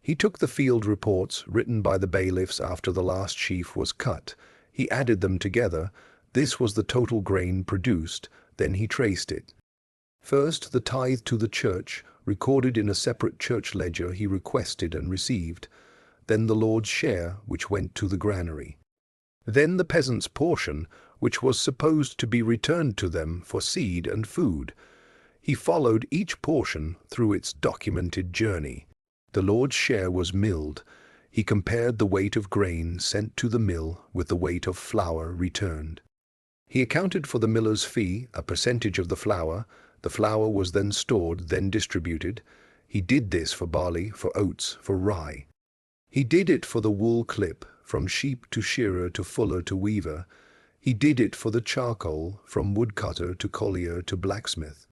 He took the field reports written by the bailiffs after the last sheaf was cut. He added them together. This was the total grain produced. Then he traced it. First, the tithe to the church, recorded in a separate church ledger he requested and received. Then the Lord's share, which went to the granary. Then the peasants' portion, which was supposed to be returned to them for seed and food. He followed each portion through its documented journey. The Lord's share was milled. He compared the weight of grain sent to the mill with the weight of flour returned. He accounted for the miller's fee, a percentage of the flour. The flour was then stored, then distributed. He did this for barley, for oats, for rye. He did it for the wool clip, from sheep to shearer to fuller to weaver. He did it for the charcoal, from woodcutter to collier to blacksmith.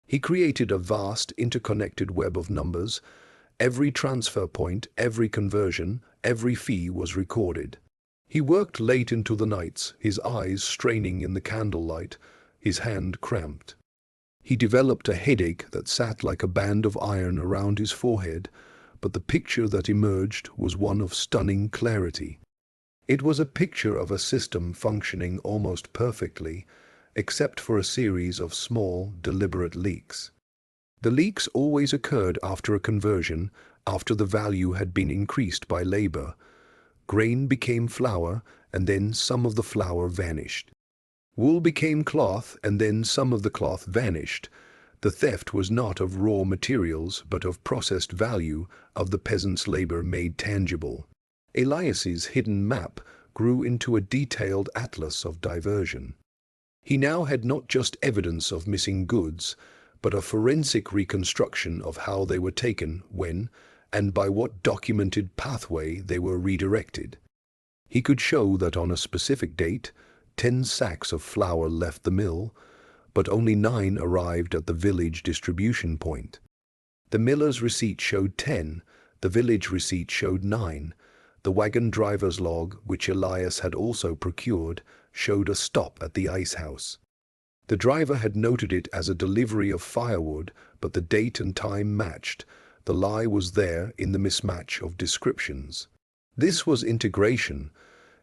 He created a vast interconnected web of numbers. Every transfer point, every conversion, every fee was recorded. He worked late into the nights, his eyes straining in the candlelight, his hand cramped. He developed a headache that sat like a band of iron around his forehead, but the picture that emerged was one of stunning clarity. It was a picture of a system functioning almost perfectly, except for a series of small, deliberate leaks. The leaks always occurred after a conversion, after the value had been increased by labor. Grain became flour, and then some of the flour vanished. Wool became cloth, and then some of the cloth vanished. The theft was not of raw materials, but of processed value, of the peasant's labor made tangible. Elias's hidden map grew into a detailed atlas of diversion. He now had not just evidence of missing goods, but a forensic reconstruction of how they were taken, when, and by what documented pathway they were redirected. He could show that on a specific date, 10 sacks of flour left the mill, but only 9 arrived at the village distribution point. The miller's receipt showed 10, the village receipt showed 9. The wagon driver's log, which Elias had also procured, showed a stop at the ice house. The driver had noted it as a delivery of firewood, but the date and time matched. The lie was there in the mismatch of descriptions. This was integration.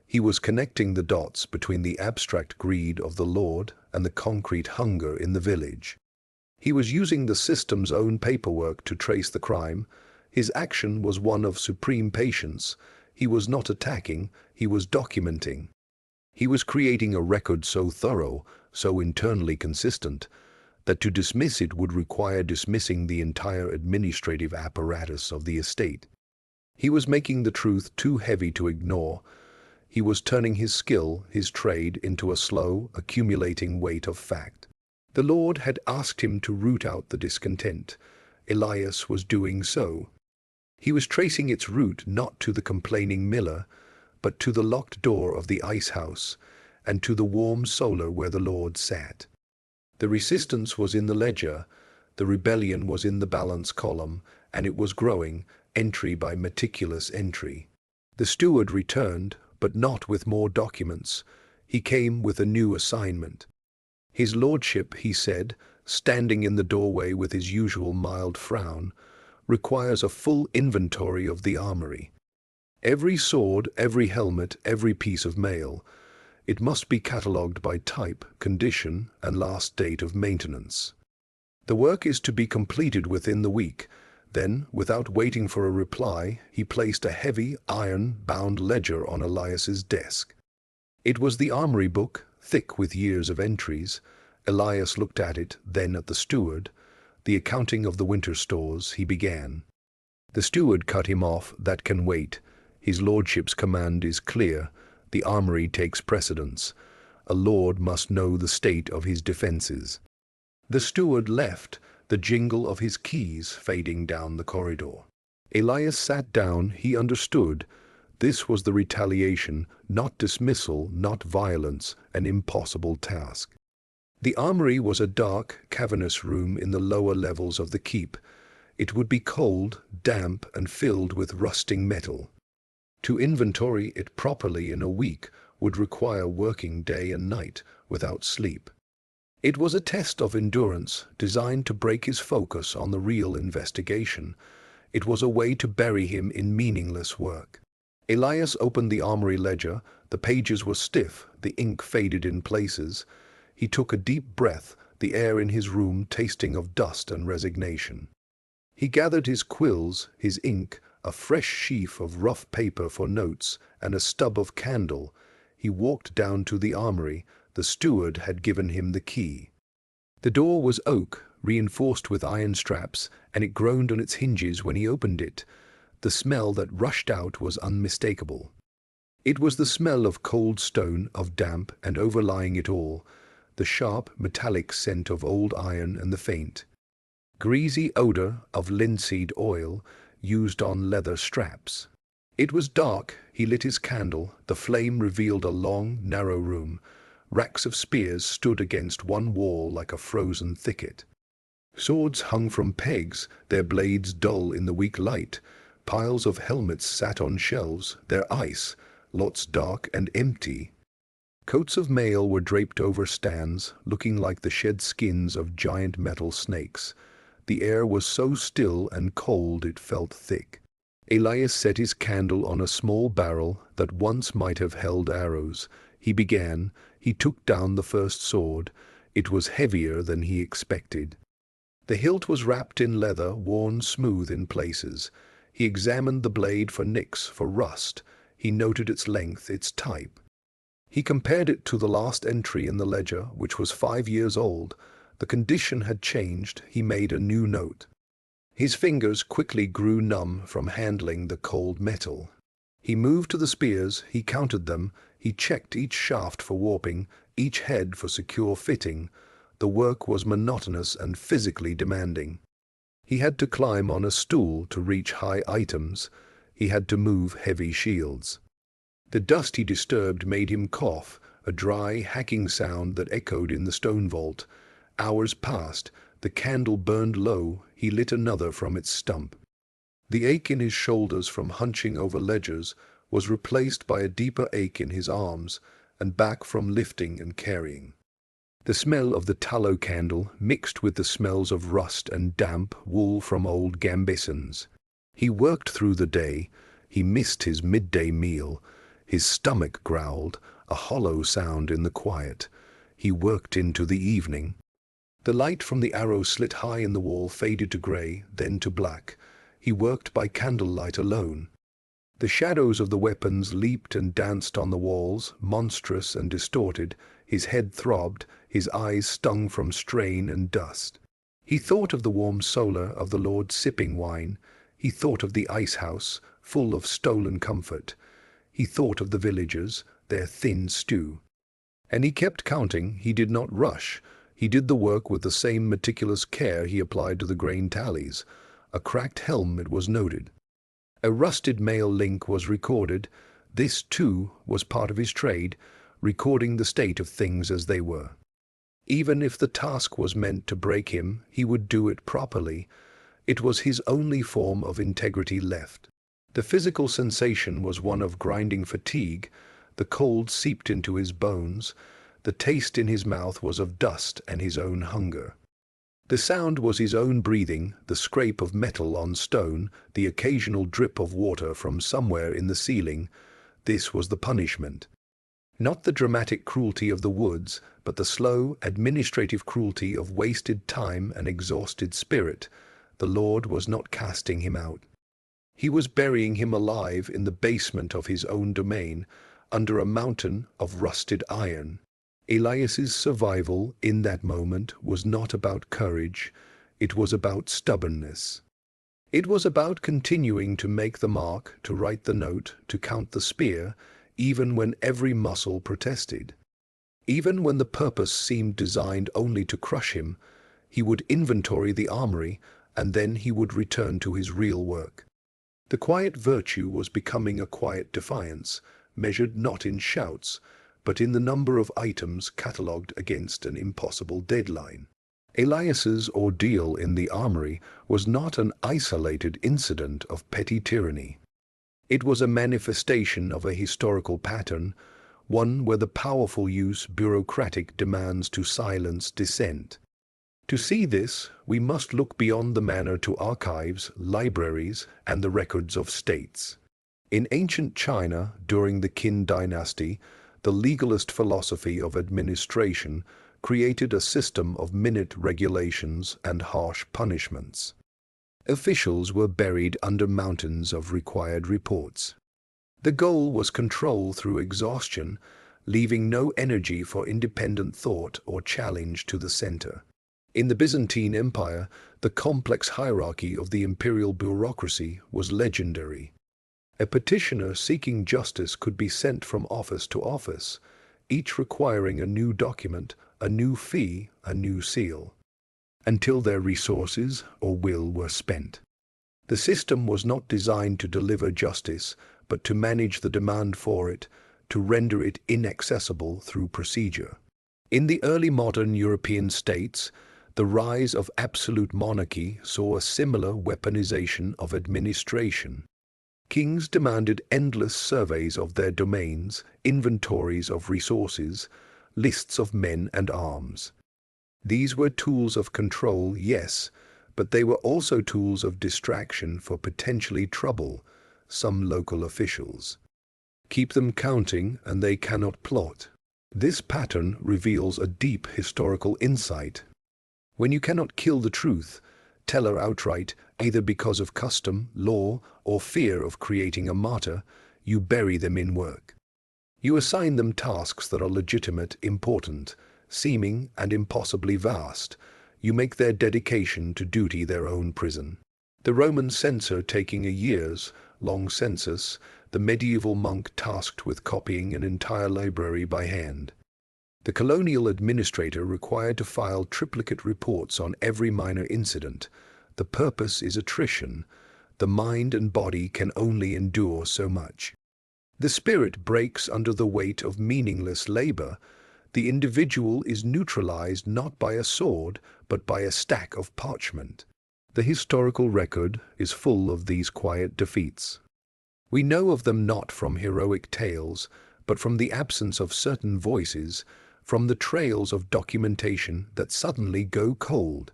He was connecting the dots between the abstract greed of the Lord and the concrete hunger in the village. He was using the system's own paperwork to trace the crime. His action was one of supreme patience. He was not attacking, he was documenting. He was creating a record so thorough, so internally consistent, that to dismiss it would require dismissing the entire administrative apparatus of the estate. He was making the truth too heavy to ignore. He was turning his skill, his trade, into a slow, accumulating weight of fact. The Lord had asked him to root out the discontent. Elias was doing so. He was tracing its root not to the complaining miller, but to the locked door of the ice house, and to the warm solar where the Lord sat. The resistance was in the ledger, the rebellion was in the balance column, and it was growing, entry by meticulous entry. The steward returned, but not with more documents. He came with a new assignment. His lordship, he said, standing in the doorway with his usual mild frown, requires a full inventory of the armory. Every sword, every helmet, every piece of mail. It must be catalogued by type, condition, and last date of maintenance. The work is to be completed within the week. Then, without waiting for a reply, he placed a heavy, iron-bound ledger on Elias's desk. It was the armory book, thick with years of entries. Elias looked at it, then at the steward. The accounting of the winter stores, he began. The steward cut him off. That can wait. His lordship's command is clear. The armory takes precedence. A lord must know the state of his defenses. The steward left, the jingle of his keys fading down the corridor. Elias sat down. He understood. This was the retaliation, not dismissal, not violence, an impossible task. The armory was a dark, cavernous room in the lower levels of the keep. It would be cold, damp, and filled with rusting metal. To inventory it properly in a week would require working day and night without sleep. It was a test of endurance designed to break his focus on the real investigation. It was a way to bury him in meaningless work. Elias opened the armory ledger. The pages were stiff, the ink faded in places. He took a deep breath, the air in his room tasting of dust and resignation. He gathered his quills, his ink, a fresh sheaf of rough paper for notes, and a stub of candle. He walked down to the armory. The steward had given him the key. The door was oak, reinforced with iron straps, and it groaned on its hinges when he opened it. The smell that rushed out was unmistakable. It was the smell of cold stone, of damp, and overlying it all, the sharp, metallic scent of old iron and the faint, greasy odor of linseed oil used on leather straps. It was dark. He lit his candle. The flame revealed a long, narrow room. Racks of spears stood against one wall like a frozen thicket. Swords hung from pegs, their blades dull in the weak light. Piles of helmets sat on shelves, their ice, lots dark and empty. Coats of mail were draped over stands, looking like the shed skins of giant metal snakes. The air was so still and cold it felt thick. Elias set his candle on a small barrel that once might have held arrows. He began. He took down the first sword. It was heavier than he expected. The hilt was wrapped in leather, worn smooth in places. He examined the blade for nicks, for rust. He noted its length, its type. He compared it to the last entry in the ledger, which was 5 years old. The condition had changed. He made a new note. His fingers quickly grew numb from handling the cold metal. He moved to the spears. He counted them. He checked each shaft for warping, each head for secure fitting. The work was monotonous and physically demanding. He had to climb on a stool to reach high items. He had to move heavy shields. The dust he disturbed made him cough, a dry, hacking sound that echoed in the stone vault. Hours passed. The candle burned low. He lit another from its stump. The ache in his shoulders from hunching over ledgers was replaced by a deeper ache in his arms and back from lifting and carrying. The smell of the tallow candle mixed with the smells of rust and damp wool from old gambesons. He worked through the day. He missed his midday meal. His stomach growled, a hollow sound in the quiet. He worked into the evening. The light from the arrow slit high in the wall faded to gray, then to black. He worked by candlelight alone. The shadows of the weapons leaped and danced on the walls, monstrous and distorted. His head throbbed, his eyes stung from strain and dust. He thought of the warm solar of the Lord sipping wine. He thought of the ice house, full of stolen comfort. He thought of the villagers, their thin stew. And he kept counting. He did not rush. He did the work with the same meticulous care he applied to the grain tallies. A cracked helm, it was noted. A rusted mail link was recorded. This, too, was part of his trade, recording the state of things as they were. Even if the task was meant to break him, he would do it properly. It was his only form of integrity left. The physical sensation was one of grinding fatigue. The cold seeped into his bones. The taste in his mouth was of dust and his own hunger. The sound was his own breathing, the scrape of metal on stone, the occasional drip of water from somewhere in the ceiling. This was the punishment. Not the dramatic cruelty of the woods, but the slow, administrative cruelty of wasted time and exhausted spirit. The Lord was not casting him out. He was burying him alive in the basement of his own domain, under a mountain of rusted iron. Elias's survival in that moment was not about courage. It was about stubbornness. It was about continuing to make the mark, to write the note, to count the spear, even when every muscle protested. Even when the purpose seemed designed only to crush him, he would inventory the armory, and then he would return to his real work. The quiet virtue was becoming a quiet defiance, measured not in shouts, but in the number of items catalogued against an impossible deadline. Elias's ordeal in the armory was not an isolated incident of petty tyranny. It was a manifestation of a historical pattern, one where the powerful use bureaucratic demands to silence dissent. To see this, we must look beyond the manor to archives, libraries, and the records of states. In ancient China, during the Qin dynasty, the legalist philosophy of administration created a system of minute regulations and harsh punishments. Officials were buried under mountains of required reports. The goal was control through exhaustion, leaving no energy for independent thought or challenge to the center. In the Byzantine Empire, the complex hierarchy of the imperial bureaucracy was legendary. A petitioner seeking justice could be sent from office to office, each requiring a new document, a new fee, a new seal, until their resources or will were spent. The system was not designed to deliver justice, but to manage the demand for it, to render it inaccessible through procedure. In the early modern European states, the rise of absolute monarchy saw a similar weaponization of administration. Kings demanded endless surveys of their domains, inventories of resources, lists of men and arms. These were tools of control, yes, but they were also tools of distraction for potentially trouble some local officials. Keep them counting and they cannot plot. This pattern reveals a deep historical insight. When you cannot kill the truth, tell her outright, either because of custom, law, or fear of creating a martyr, you bury them in work. You assign them tasks that are legitimate, important, seeming, and impossibly vast. You make their dedication to duty their own prison. The Roman censor taking a years-long census, the medieval monk tasked with copying an entire library by hand. The colonial administrator required to file triplicate reports on every minor incident. The purpose is attrition. The mind and body can only endure so much. The spirit breaks under the weight of meaningless labor. The individual is neutralized not by a sword, but by a stack of parchment. The historical record is full of these quiet defeats. We know of them not from heroic tales, but from the absence of certain voices, from the trails of documentation that suddenly go cold,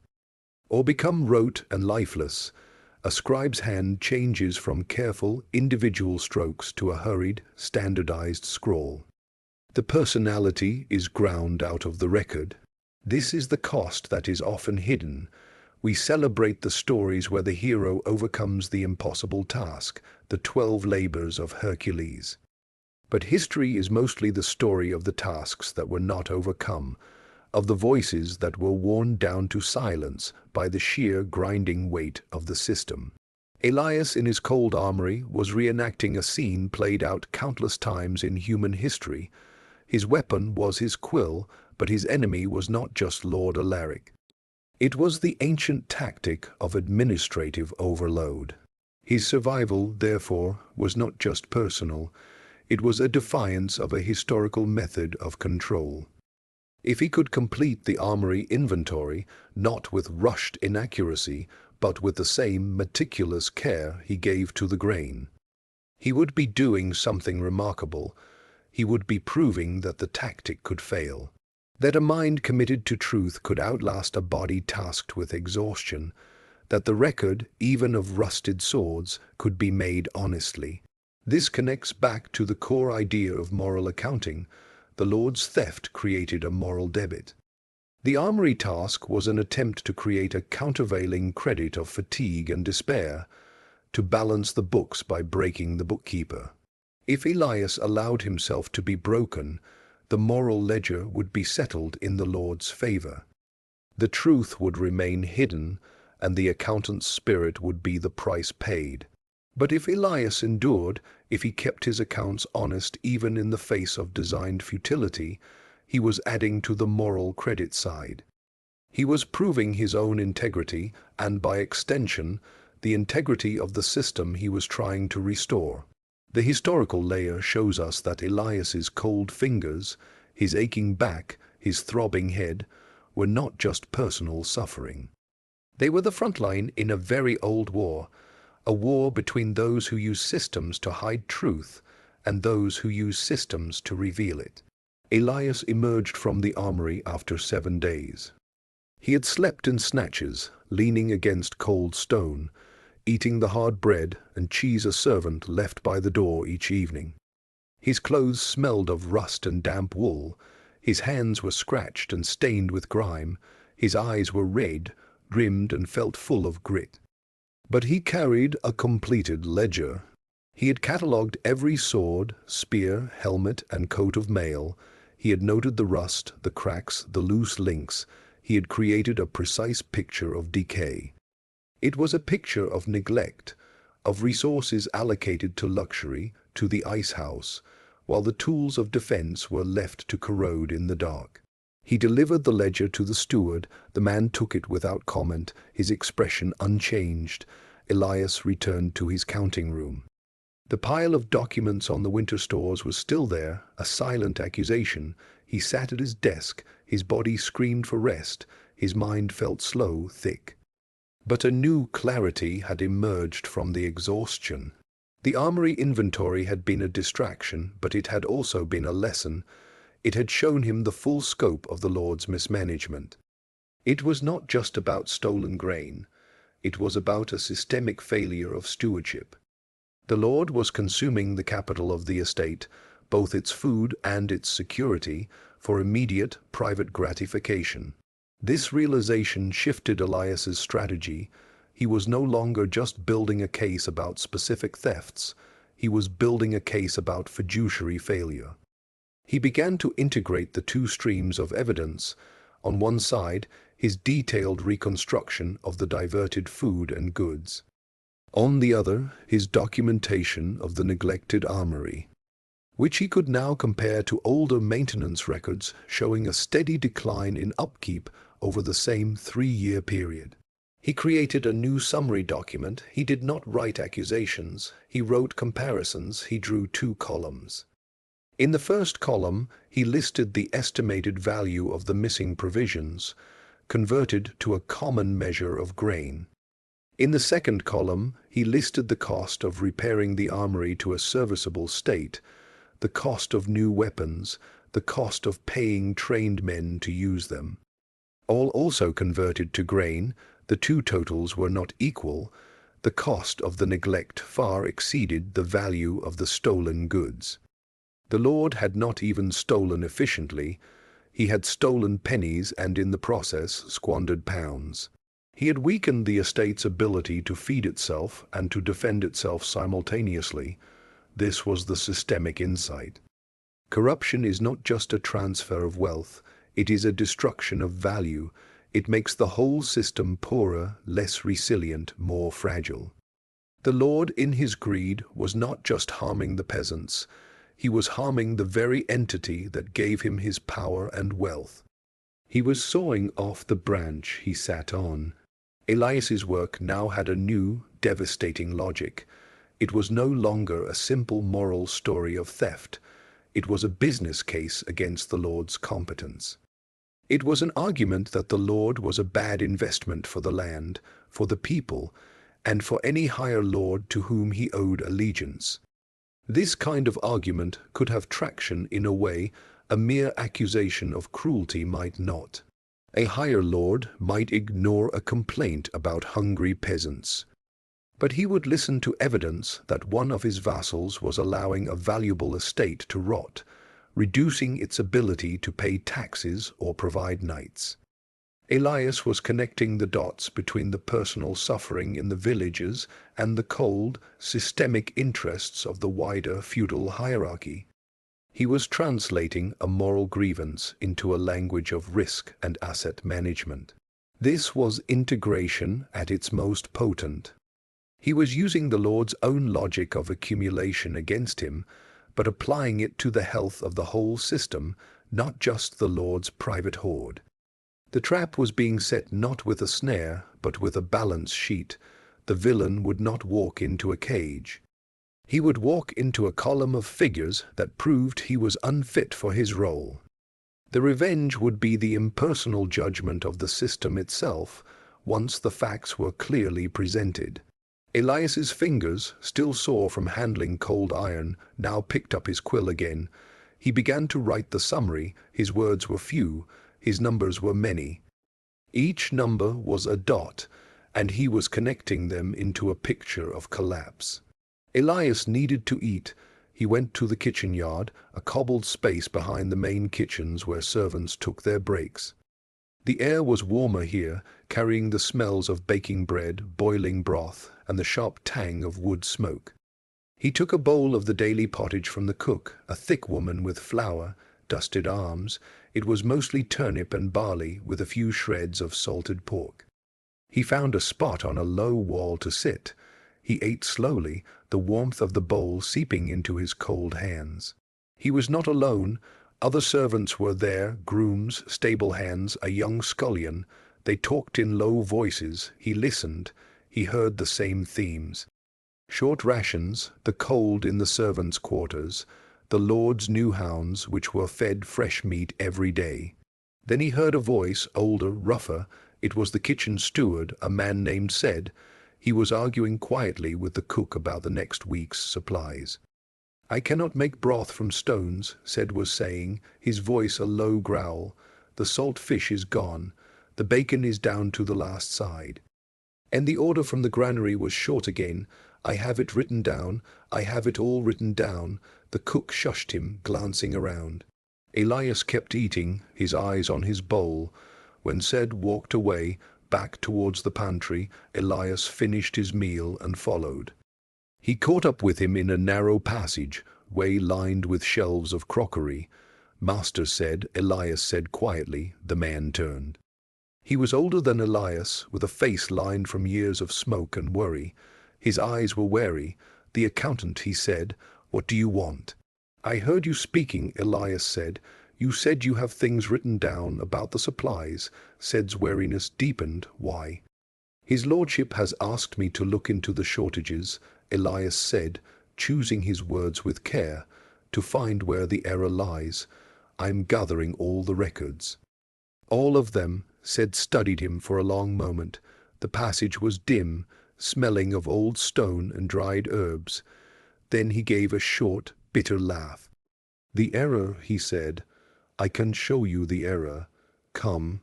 or become rote and lifeless. A scribe's hand changes from careful, individual strokes to a hurried, standardized scrawl. The personality is ground out of the record. This is the cost that is often hidden. We celebrate the stories where the hero overcomes the impossible task, the 12 labors of Hercules. But history is mostly the story of the tasks that were not overcome, of the voices that were worn down to silence by the sheer grinding weight of the system. Elias in his cold armory was reenacting a scene played out countless times in human history. His weapon was his quill, but his enemy was not just Lord Alaric. It was the ancient tactic of administrative overload. His survival, therefore, was not just personal. It was a defiance of a historical method of control. If he could complete the armory inventory, not with rushed inaccuracy, but with the same meticulous care he gave to the grain, he would be doing something remarkable. He would be proving that the tactic could fail, that a mind committed to truth could outlast a body tasked with exhaustion, that the record, even of rusted swords, could be made honestly. This connects back to the core idea of moral accounting. The Lord's theft created a moral debit. The armory task was an attempt to create a countervailing credit of fatigue and despair, to balance the books by breaking the bookkeeper. If Elias allowed himself to be broken, the moral ledger would be settled in the Lord's favor. The truth would remain hidden, and the accountant's spirit would be the price paid. But if Elias endured, if he kept his accounts honest even in the face of designed futility, he was adding to the moral credit side. He was proving his own integrity, and by extension, the integrity of the system he was trying to restore. The historical layer shows us that Elias's cold fingers, his aching back, his throbbing head, were not just personal suffering. They were the front line in a very old war, a war between those who use systems to hide truth and those who use systems to reveal it. Elias emerged from the armory after 7 days. He had slept in snatches, leaning against cold stone, eating the hard bread and cheese a servant left by the door each evening. His clothes smelled of rust and damp wool, his hands were scratched and stained with grime, his eyes were red, rimmed and felt full of grit. But he carried a completed ledger. He had catalogued every sword, spear, helmet and coat of mail. He had noted the rust, the cracks, the loose links. He had created a precise picture of decay. It was a picture of neglect, of resources allocated to luxury, to the ice house, while the tools of defense were left to corrode in the dark. He delivered the ledger to the steward. The man took it without comment, his expression unchanged. Elias returned to his counting room. The pile of documents on the winter stores was still there, a silent accusation. He sat at his desk, his body screamed for rest, his mind felt slow, thick. But a new clarity had emerged from the exhaustion. The armory inventory had been a distraction, but it had also been a lesson. It had shown him the full scope of the Lord's mismanagement. It was not just about stolen grain. It was about a systemic failure of stewardship. The Lord was consuming the capital of the estate, both its food and its security, for immediate, private gratification. This realization shifted Elias's strategy. He was no longer just building a case about specific thefts. He was building a case about fiduciary failure. He began to integrate the two streams of evidence. On one side, his detailed reconstruction of the diverted food and goods. On the other, his documentation of the neglected armory, which he could now compare to older maintenance records showing a steady decline in upkeep over the same 3-year period. He created a new summary document. He did not write accusations. He wrote comparisons. He drew 2 columns. In the first column, he listed the estimated value of the missing provisions, converted to a common measure of grain. In the second column, he listed the cost of repairing the armory to a serviceable state, the cost of new weapons, the cost of paying trained men to use them. All also converted to grain. The two totals were not equal. The cost of the neglect far exceeded the value of the stolen goods. The Lord had not even stolen efficiently. He had stolen pennies and in the process squandered pounds. He had weakened the estate's ability to feed itself and to defend itself simultaneously. This was the systemic insight. Corruption is not just a transfer of wealth, it is a destruction of value. It makes the whole system poorer, less resilient, more fragile. The Lord, in his greed, was not just harming the peasants. He was harming the very entity that gave him his power and wealth. He was sawing off the branch he sat on. Elias's work now had a new, devastating logic. It was no longer a simple moral story of theft. It was a business case against the Lord's competence. It was an argument that the Lord was a bad investment for the land, for the people, and for any higher lord to whom he owed allegiance. This kind of argument could have traction in a way a mere accusation of cruelty might not. A higher lord might ignore a complaint about hungry peasants. But he would listen to evidence that one of his vassals was allowing a valuable estate to rot, reducing its ability to pay taxes or provide knights. Elias was connecting the dots between the personal suffering in the villages and the cold, systemic interests of the wider feudal hierarchy. He was translating a moral grievance into a language of risk and asset management. This was integration at its most potent. He was using the Lord's own logic of accumulation against him, but applying it to the health of the whole system, not just the Lord's private hoard. The trap was being set not with a snare, but with a balance sheet. The villain would not walk into a cage. He would walk into a column of figures that proved he was unfit for his role. The revenge would be the impersonal judgment of the system itself, once the facts were clearly presented. Elias's fingers, still sore from handling cold iron, now picked up his quill again. He began to write the summary. His words were few, his numbers were many. Each number was a dot, and he was connecting them into a picture of collapse. Elias needed to eat. He went to the kitchen yard, a cobbled space behind the main kitchens where servants took their breaks. The air was warmer here, carrying the smells of baking bread, boiling broth, and the sharp tang of wood smoke. He took a bowl of the daily pottage from the cook, a thick woman with flour, dusted arms. It was mostly turnip and barley, with a few shreds of salted pork. He found a spot on a low wall to sit. He ate slowly, the warmth of the bowl seeping into his cold hands. He was not alone. Other servants were there, grooms, stable hands, a young scullion. They talked in low voices. He listened. He heard the same themes. Short rations, the cold in the servants' quarters, the lord's new hounds which were fed fresh meat every day. Then he heard a voice, older, rougher. It was the kitchen steward, a man named Said. He was arguing quietly with the cook about the next week's supplies. "I cannot make broth from stones," Said was saying, his voice a low growl. "The salt fish is gone. The bacon is down to the last side. And the order from the granary was short again. I have it written down. I have it all written down." The cook shushed him, glancing around. Elias kept eating, his eyes on his bowl. When Said walked away, back towards the pantry, Elias finished his meal and followed. He caught up with him in a narrow passage, way lined with shelves of crockery. "Master Said," Elias said quietly. The man turned. He was older than Elias, with a face lined from years of smoke and worry. His eyes were wary. "The accountant," he said. "What do you want?" "I heard you speaking," Elias said. "You said you have things written down about the supplies." Said's wariness deepened. "Why?" "His lordship has asked me to look into the shortages," Elias said, choosing his words with care, "to find where the error lies. I'm gathering all the records." "All of them?" Said studied him for a long moment. The passage was dim, smelling of old stone and dried herbs. Then he gave a short, bitter laugh. "The error," he said. "I can show you the error. Come."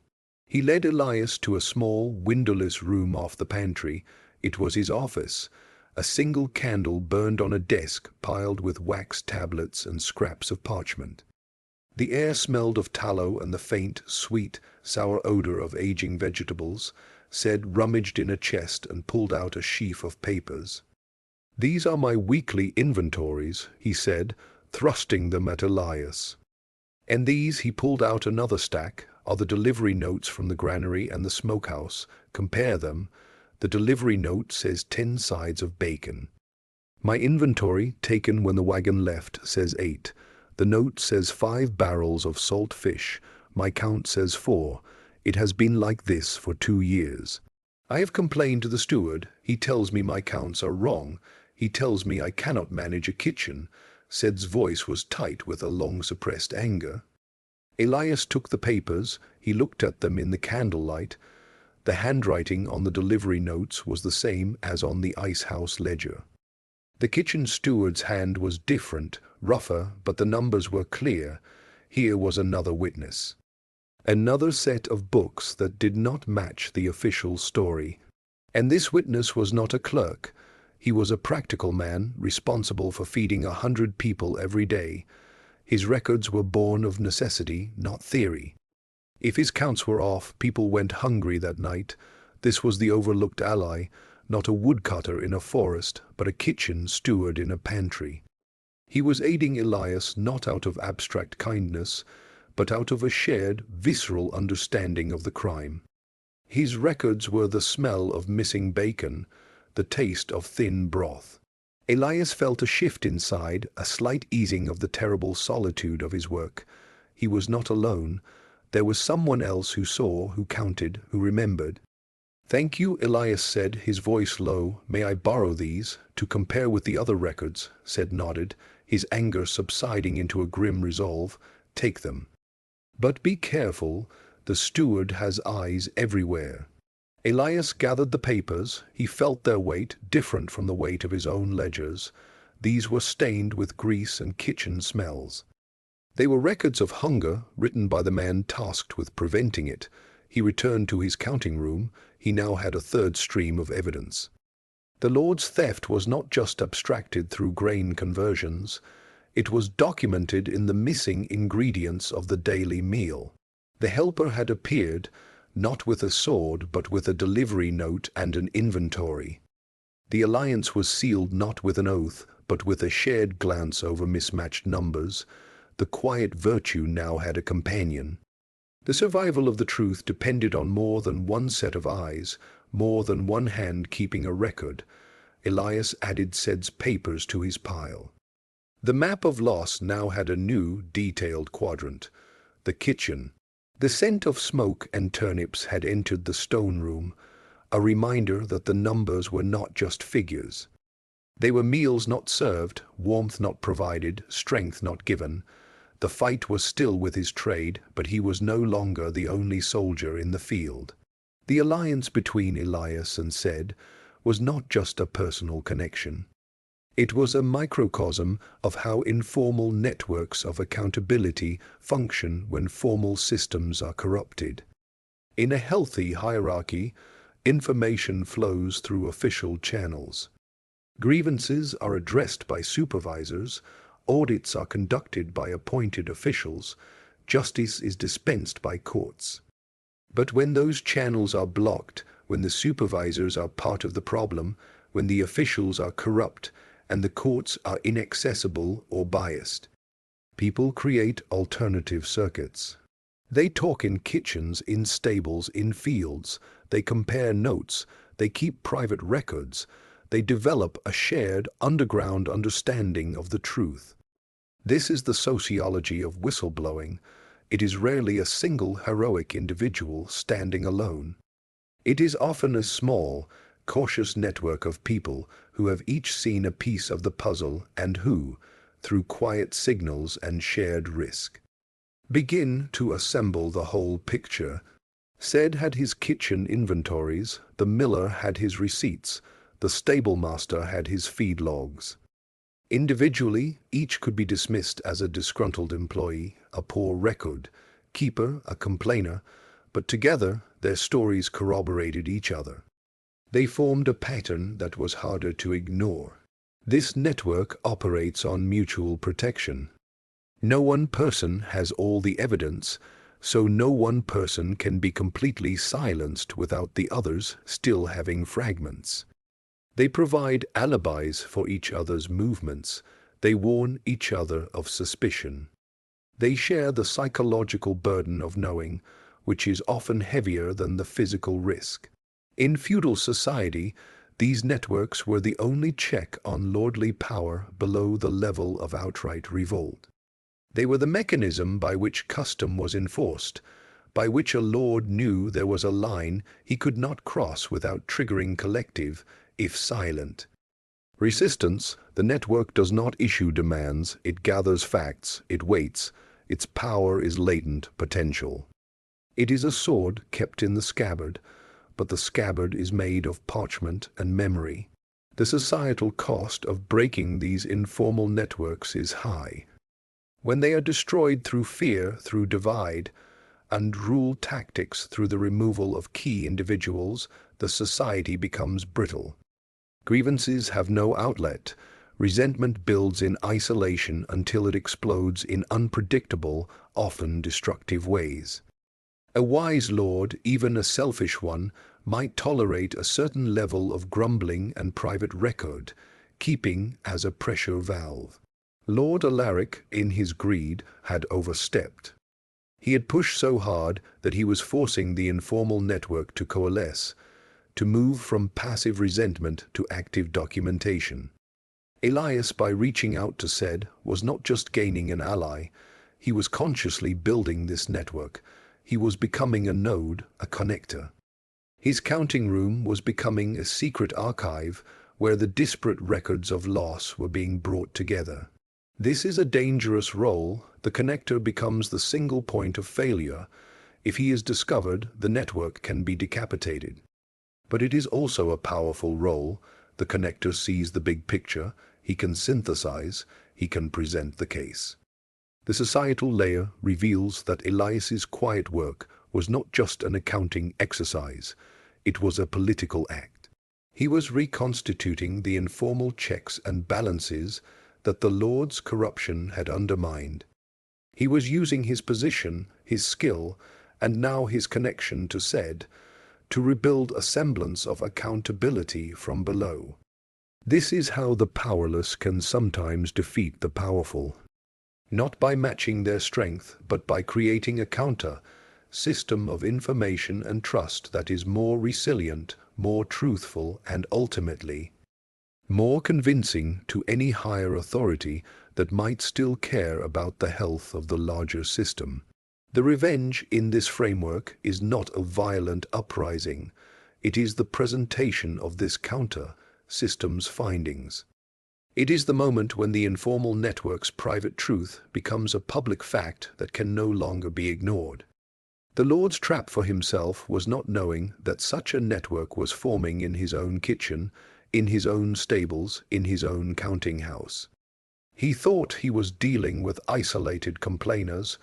He led Elias to a small, windowless room off the pantry. It was his office. A single candle burned on a desk piled with wax tablets and scraps of parchment. The air smelled of tallow and the faint, sweet, sour odor of aging vegetables. Said rummaged in a chest and pulled out a sheaf of papers. "These are my weekly inventories," he said, thrusting them at Elias. "And these," he pulled out another stack, "are the delivery notes from the granary and the smokehouse. Compare them. The delivery note says 10 sides of bacon. My inventory, taken when the wagon left, says 8. The note says 5 barrels of salt fish. My count says 4. It has been like this for 2 years. I have complained to the steward. He tells me my counts are wrong. He tells me I cannot manage a kitchen." Said's voice was tight with a long-suppressed anger. Elias took the papers. He looked at them in the candlelight. The handwriting on the delivery notes was the same as on the ice-house ledger. The kitchen steward's hand was different, rougher, but the numbers were clear. Here was another witness. Another set of books that did not match the official story. And this witness was not a clerk. He was a practical man, responsible for feeding 100 people every day. His records were born of necessity, not theory. If his counts were off, people went hungry that night. This was the overlooked ally, not a woodcutter in a forest, but a kitchen steward in a pantry. He was aiding Elias not out of abstract kindness, but out of a shared, visceral understanding of the crime. His records were the smell of missing bacon, the taste of thin broth. Elias felt a shift inside, a slight easing of the terrible solitude of his work. He was not alone. There was someone else who saw, who counted, who remembered. "Thank you," Elias said, his voice low. "May I borrow these, to compare with the other records?" Said nodded, his anger subsiding into a grim resolve. "Take them. But be careful. The steward has eyes everywhere." Elias gathered the papers. He felt their weight, different from the weight of his own ledgers. These were stained with grease and kitchen smells. They were records of hunger, written by the man tasked with preventing it. He returned to his counting room. He now had a third stream of evidence. The Lord's theft was not just abstracted through grain conversions. It was documented in the missing ingredients of the daily meal. The helper had appeared, not with a sword, but with a delivery note and an inventory. The alliance was sealed not with an oath, but with a shared glance over mismatched numbers. The quiet virtue now had a companion. The survival of the truth depended on more than one set of eyes, more than one hand keeping a record. Elias added Sed's papers to his pile. The map of loss now had a new, detailed quadrant. The kitchen. The scent of smoke and turnips had entered the stone room, a reminder that the numbers were not just figures. They were meals not served, warmth not provided, strength not given. The fight was still with his trade, but he was no longer the only soldier in the field. The alliance between Elias and Sed was not just a personal connection. It was a microcosm of how informal networks of accountability function when formal systems are corrupted. In a healthy hierarchy, information flows through official channels. Grievances are addressed by supervisors, audits are conducted by appointed officials, justice is dispensed by courts. But when those channels are blocked, when the supervisors are part of the problem, when the officials are corrupt, and the courts are inaccessible or biased, people create alternative circuits. They talk in kitchens, in stables, in fields. They compare notes. They keep private records. They develop a shared underground understanding of the truth. This is the sociology of whistleblowing. It is rarely a single heroic individual standing alone. It is often a small, cautious network of people who have each seen a piece of the puzzle and who, through quiet signals and shared risk, begin to assemble the whole picture. Sed had his kitchen inventories, the miller had his receipts, the stable master had his feed logs. Individually, each could be dismissed as a disgruntled employee, a poor record keeper, a complainer, but together their stories corroborated each other. They formed a pattern that was harder to ignore. This network operates on mutual protection. No one person has all the evidence, so no one person can be completely silenced without the others still having fragments. They provide alibis for each other's movements. They warn each other of suspicion. They share the psychological burden of knowing, which is often heavier than the physical risk. In feudal society, these networks were the only check on lordly power below the level of outright revolt. They were the mechanism by which custom was enforced, by which a lord knew there was a line he could not cross without triggering collective, if silent, resistance. The network does not issue demands, it gathers facts, it waits. Its power is latent potential. It is a sword kept in the scabbard, but the scabbard is made of parchment and memory. The societal cost of breaking these informal networks is high. When they are destroyed through fear, through divide, and rule tactics, through the removal of key individuals, the society becomes brittle. Grievances have no outlet. Resentment builds in isolation until it explodes in unpredictable, often destructive ways. A wise lord, even a selfish one, might tolerate a certain level of grumbling and private record, keeping as a pressure valve. Lord Alaric, in his greed, had overstepped. He had pushed so hard that he was forcing the informal network to coalesce, to move from passive resentment to active documentation. Elias, by reaching out to Sed, was not just gaining an ally, he was consciously building this network. He was becoming a node, a connector. His counting room was becoming a secret archive where the disparate records of loss were being brought together. This is a dangerous role. The connector becomes the single point of failure. If he is discovered, the network can be decapitated. But it is also a powerful role. The connector sees the big picture, he can synthesize, he can present the case. The societal layer reveals that Elias's quiet work was not just an accounting exercise, it was a political act. He was reconstituting the informal checks and balances that the Lord's corruption had undermined. He was using his position, his skill, and now his connection to SED, to rebuild a semblance of accountability from below. This is how the powerless can sometimes defeat the powerful. Not by matching their strength, but by creating a counter system of information and trust that is more resilient, more truthful, and ultimately more convincing to any higher authority that might still care about the health of the larger system. The revenge in this framework is not a violent uprising. It is the presentation of this counter system's findings. It is the moment when the informal network's private truth becomes a public fact that can no longer be ignored. The Lord's trap for himself was not knowing that such a network was forming in his own kitchen, in his own stables, in his own counting house. He thought he was dealing with isolated complainers.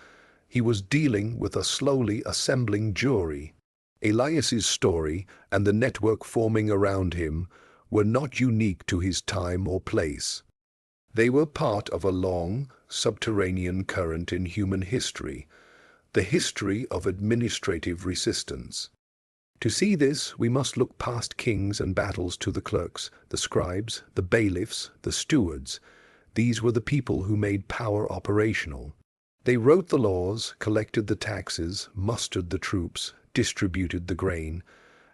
He was dealing with a slowly assembling jury. Elias's story and the network forming around him were not unique to his time or place. They were part of a long, subterranean current in human history, the history of administrative resistance. To see this, we must look past kings and battles to the clerks, the scribes, the bailiffs, the stewards. These were the people who made power operational. They wrote the laws, collected the taxes, mustered the troops, distributed the grain,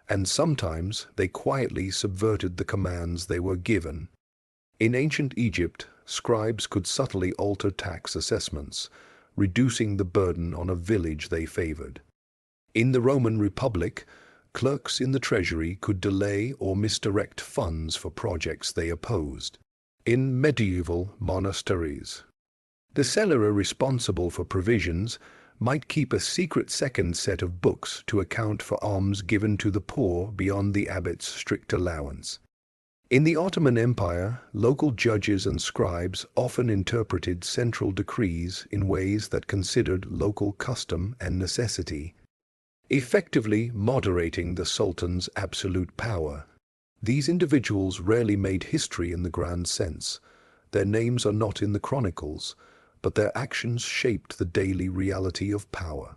and sometimes they quietly subverted the commands they were given. In ancient Egypt, scribes could subtly alter tax assessments, reducing the burden on a village they favored. In the Roman Republic, clerks in the treasury could delay or misdirect funds for projects they opposed. In medieval monasteries, the cellarer responsible for provisions might keep a secret second set of books to account for alms given to the poor beyond the abbot's strict allowance. In the Ottoman Empire, local judges and scribes often interpreted central decrees in ways that considered local custom and necessity, effectively moderating the Sultan's absolute power. These individuals rarely made history in the grand sense. Their names are not in the chronicles, but their actions shaped the daily reality of power.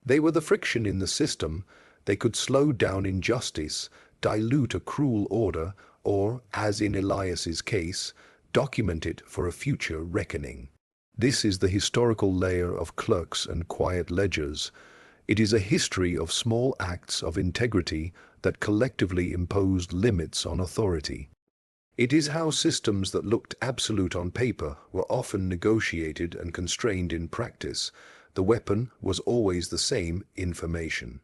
They were the friction in the system. They could slow down injustice, dilute a cruel order, or, as in Elias's case, document it for a future reckoning. This is the historical layer of clerks and quiet ledgers. It is a history of small acts of integrity that collectively imposed limits on authority. It is how systems that looked absolute on paper were often negotiated and constrained in practice. The weapon was always the same: information.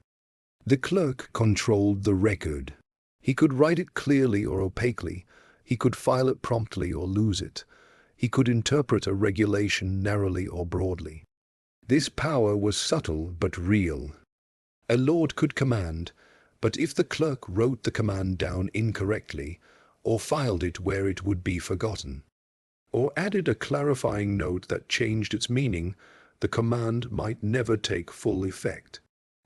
The clerk controlled the record. He could write it clearly or opaquely. He could file it promptly or lose it. He could interpret a regulation narrowly or broadly. This power was subtle but real. A lord could command, but if the clerk wrote the command down incorrectly, or filed it where it would be forgotten, or added a clarifying note that changed its meaning, the command might never take full effect.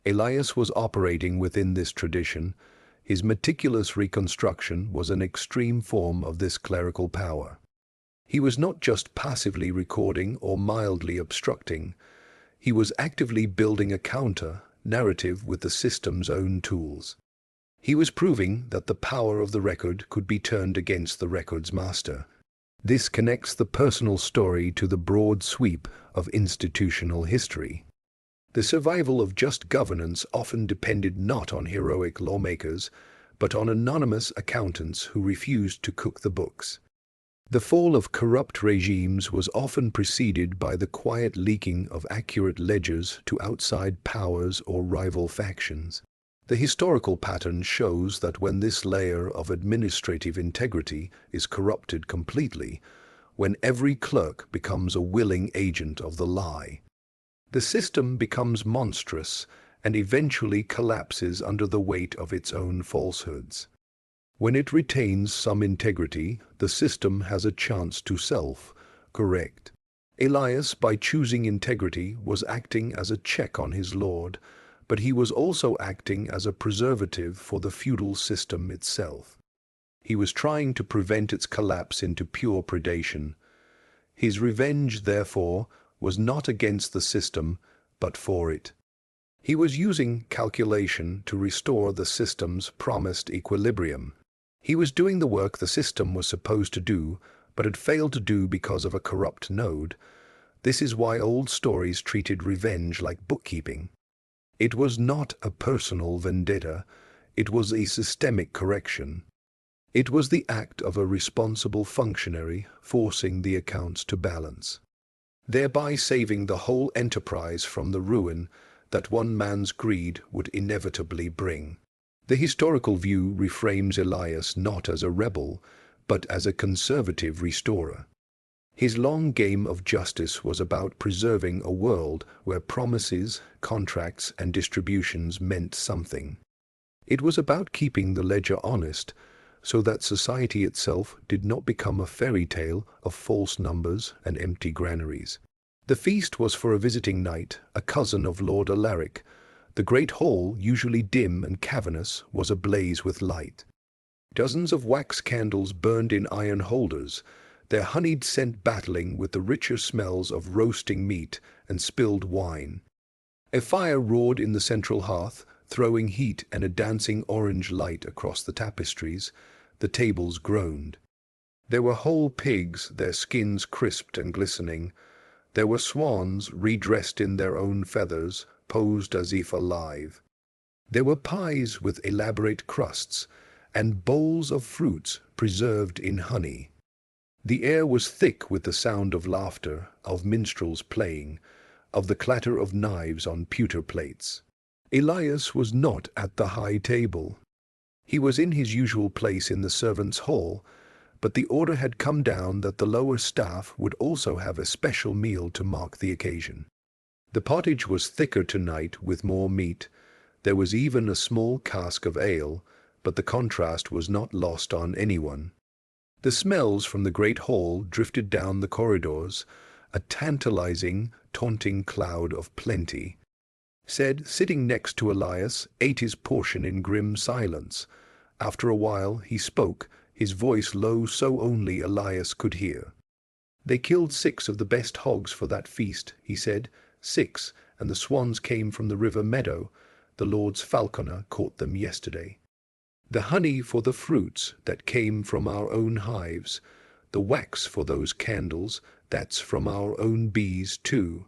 Elias was operating within this tradition. His meticulous reconstruction was an extreme form of this clerical power. He was not just passively recording or mildly obstructing. He was actively building a counter-narrative with the system's own tools. He was proving that the power of the record could be turned against the record's master. This connects the personal story to the broad sweep of institutional history. The survival of just governance often depended not on heroic lawmakers, but on anonymous accountants who refused to cook the books. The fall of corrupt regimes was often preceded by the quiet leaking of accurate ledgers to outside powers or rival factions. The historical pattern shows that when this layer of administrative integrity is corrupted completely, when every clerk becomes a willing agent of the lie, the system becomes monstrous, and eventually collapses under the weight of its own falsehoods. When it retains some integrity, the system has a chance to self-correct. Elias, by choosing integrity, was acting as a check on his Lord, but he was also acting as a preservative for the feudal system itself. He was trying to prevent its collapse into pure predation. His revenge, therefore, was not against the system, but for it. He was using calculation to restore the system's promised equilibrium. He was doing the work the system was supposed to do, but had failed to do because of a corrupt node. This is why old stories treated revenge like bookkeeping. It was not a personal vendetta, it was a systemic correction. It was the act of a responsible functionary forcing the accounts to balance, thereby saving the whole enterprise from the ruin that one man's greed would inevitably bring. The historical view reframes Elias not as a rebel, but as a conservative restorer. His long game of justice was about preserving a world where promises, contracts, and distributions meant something. It was about keeping the ledger honest, so that society itself did not become a fairy tale of false numbers and empty granaries. The feast was for a visiting knight, a cousin of Lord Alaric. The great hall, usually dim and cavernous, was ablaze with light. Dozens of wax candles burned in iron holders, their honeyed scent battling with the richer smells of roasting meat and spilled wine. A fire roared in the central hearth, throwing heat and a dancing orange light across the tapestries. The tables groaned. There were whole pigs, their skins crisped and glistening. There were swans, redressed in their own feathers, posed as if alive. There were pies with elaborate crusts, and bowls of fruits preserved in honey. The air was thick with the sound of laughter, of minstrels playing, of the clatter of knives on pewter plates. Elias was not at the high table. He was in his usual place in the servants' hall, but the order had come down that the lower staff would also have a special meal to mark the occasion. The pottage was thicker tonight with more meat. There was even a small cask of ale, but the contrast was not lost on anyone. The smells from the great hall drifted down the corridors, a tantalizing, taunting cloud of plenty. Ced, sitting next to Elias, ate his portion in grim silence. After a while he spoke, his voice low so only Elias could hear. "They killed 6 of the best hogs for that feast," he said. 6, and the swans came from the river meadow. The Lord's falconer caught them yesterday. The honey for the fruits, that came from our own hives. The wax for those candles, that's from our own bees too."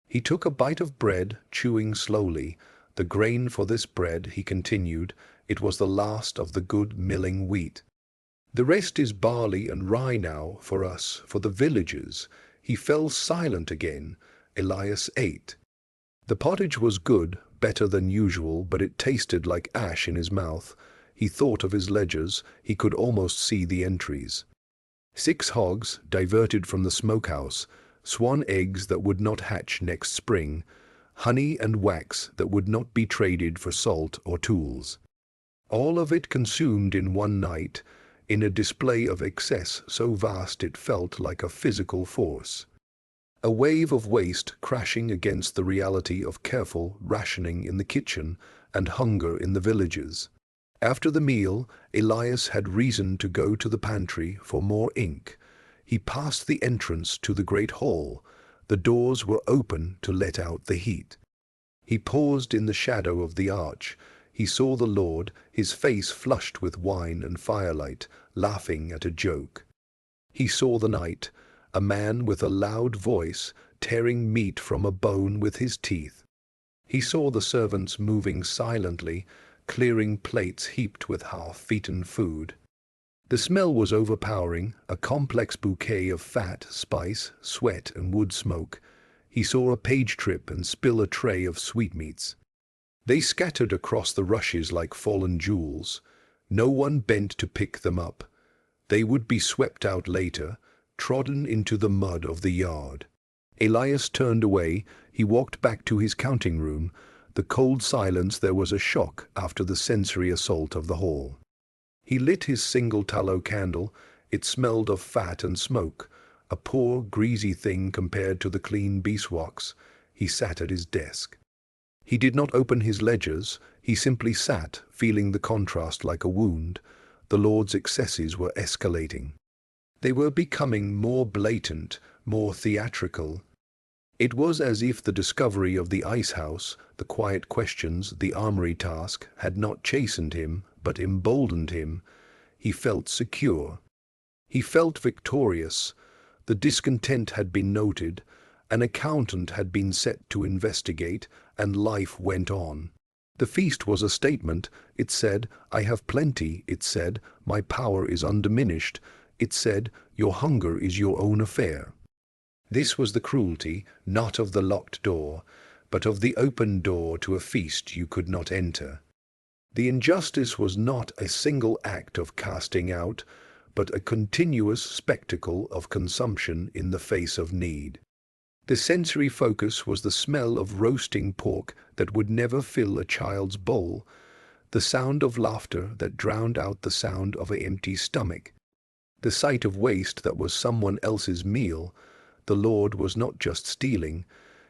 He took a bite of bread, chewing slowly. "The grain for this bread," he continued, "it was the last of the good milling wheat. The rest is barley and rye now for us, for the villagers." He fell silent again. Elias ate. The pottage was good, better than usual, but it tasted like ash in his mouth. He thought of his ledgers. He could almost see the entries. 6 hogs, diverted from the smokehouse, swan eggs that would not hatch next spring, honey and wax that would not be traded for salt or tools. All of it consumed in one night, in a display of excess so vast it felt like a physical force. A wave of waste crashing against the reality of careful rationing in the kitchen and hunger in the villages. After the meal, Elias had reason to go to the pantry for more ink. He passed the entrance to the great hall. The doors were open to let out the heat. He paused in the shadow of the arch. He saw the Lord, his face flushed with wine and firelight, laughing at a joke. He saw the knight, a man with a loud voice, tearing meat from a bone with his teeth. He saw the servants moving silently, clearing plates heaped with half-eaten food. The smell was overpowering, a complex bouquet of fat, spice, sweat, and wood smoke. He saw a page trip and spill a tray of sweetmeats. They scattered across the rushes like fallen jewels. No one bent to pick them up. They would be swept out later, trodden into the mud of the yard. Elias turned away. He walked back to his counting room. The cold silence. There was a shock after the sensory assault of the hall. He lit his single tallow candle. It smelled of fat and smoke, a poor, greasy thing compared to the clean beeswax. He sat at his desk. He did not open his ledgers. He simply sat, feeling the contrast like a wound. The Lord's excesses were escalating. They were becoming more blatant, more theatrical. It was as if the discovery of the ice house, the quiet questions, the armory task, had not chastened him, but emboldened him. He felt secure. He felt victorious. The discontent had been noted. An accountant had been set to investigate, and life went on. The feast was a statement. It said, "I have plenty." It said, "My power is undiminished." It said, "Your hunger is your own affair." This was the cruelty, not of the locked door, but of the open door to a feast you could not enter. The injustice was not a single act of casting out, but a continuous spectacle of consumption in the face of need. The sensory focus was the smell of roasting pork that would never fill a child's bowl, the sound of laughter that drowned out the sound of an empty stomach, the sight of waste that was someone else's meal. The Lord was not just stealing,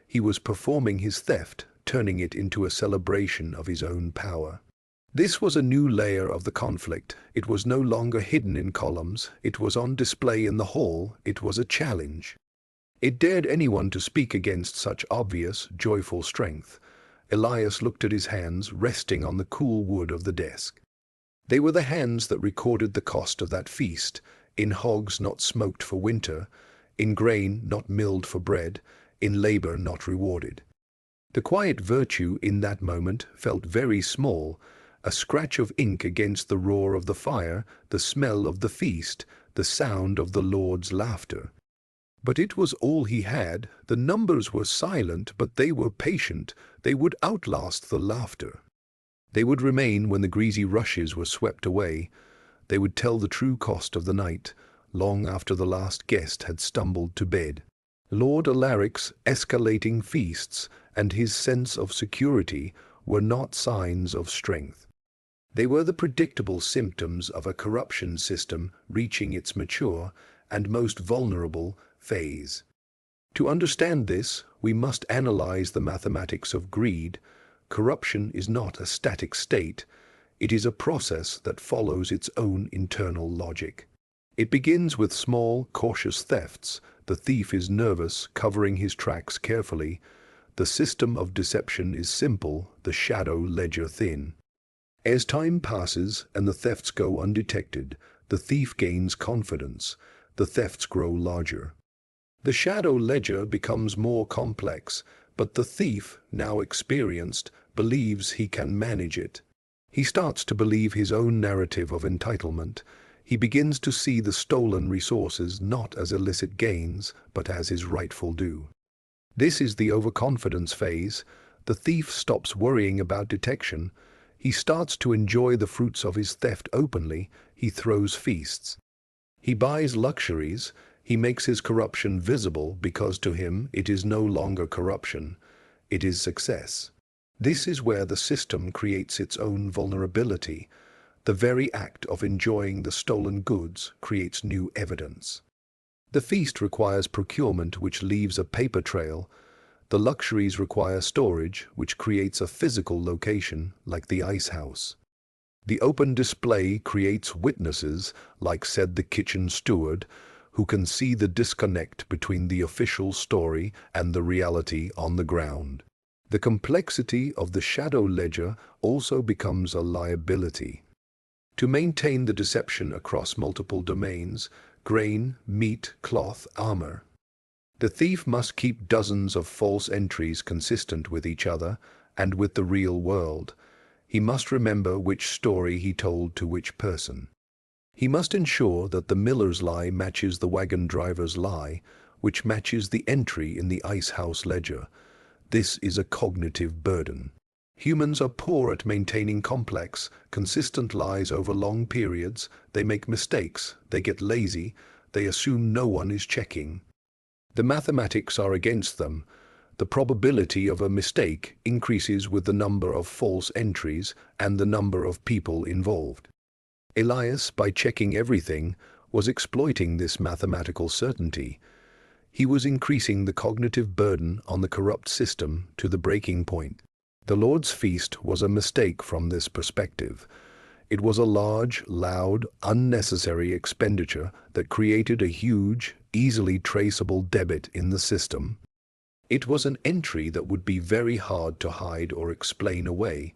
he was performing his theft, turning it into a celebration of his own power. This was a new layer of the conflict. It was no longer hidden in columns, it was on display in the hall. It was a challenge. It dared anyone to speak against such obvious, joyful strength. Elias looked at his hands resting on the cool wood of the desk. They were the hands that recorded the cost of that feast, in hogs not smoked for winter, in grain not milled for bread, in labor not rewarded. The quiet virtue in that moment felt very small, a scratch of ink against the roar of the fire, the smell of the feast, the sound of the Lord's laughter. But it was all he had. The numbers were silent, but they were patient. They would outlast the laughter. They would remain when the greasy rushes were swept away. They would tell the true cost of the night, long after the last guest had stumbled to bed. Lord Alaric's escalating feasts and his sense of security were not signs of strength. They were the predictable symptoms of a corruption system reaching its mature and most vulnerable phase. To understand this, we must analyze the mathematics of greed. Corruption is not a static state. It is a process that follows its own internal logic. It begins with small, cautious thefts. The thief is nervous, covering his tracks carefully. The system of deception is simple, the shadow ledger thin. As time passes and the thefts go undetected, the thief gains confidence. The thefts grow larger. The shadow ledger becomes more complex, but the thief, now experienced, believes he can manage it. He starts to believe his own narrative of entitlement. He begins to see the stolen resources not as illicit gains, but as his rightful due. This is the overconfidence phase. The thief stops worrying about detection. He starts to enjoy the fruits of his theft openly. He throws feasts. He buys luxuries. He makes his corruption visible because to him it is no longer corruption. It is success. This is where the system creates its own vulnerability. The very act of enjoying the stolen goods creates new evidence. The feast requires procurement, which leaves a paper trail. The luxuries require storage, which creates a physical location, like the ice house. The open display creates witnesses, like said the kitchen steward, who can see the disconnect between the official story and the reality on the ground. The complexity of the shadow ledger also becomes a liability. To maintain the deception across multiple domains, grain, meat, cloth, armor, the thief must keep dozens of false entries consistent with each other and with the real world. He must remember which story he told to which person. He must ensure that the miller's lie matches the wagon driver's lie, which matches the entry in the ice house ledger. This is a cognitive burden. Humans are poor at maintaining complex, consistent lies over long periods. They make mistakes, they get lazy, they assume no one is checking. The mathematics are against them. The probability of a mistake increases with the number of false entries and the number of people involved. Elias, by checking everything, was exploiting this mathematical certainty. He was increasing the cognitive burden on the corrupt system to the breaking point. The Lord's feast was a mistake from this perspective. It was a large, loud, unnecessary expenditure that created a huge, easily traceable debit in the system. It was an entry that would be very hard to hide or explain away.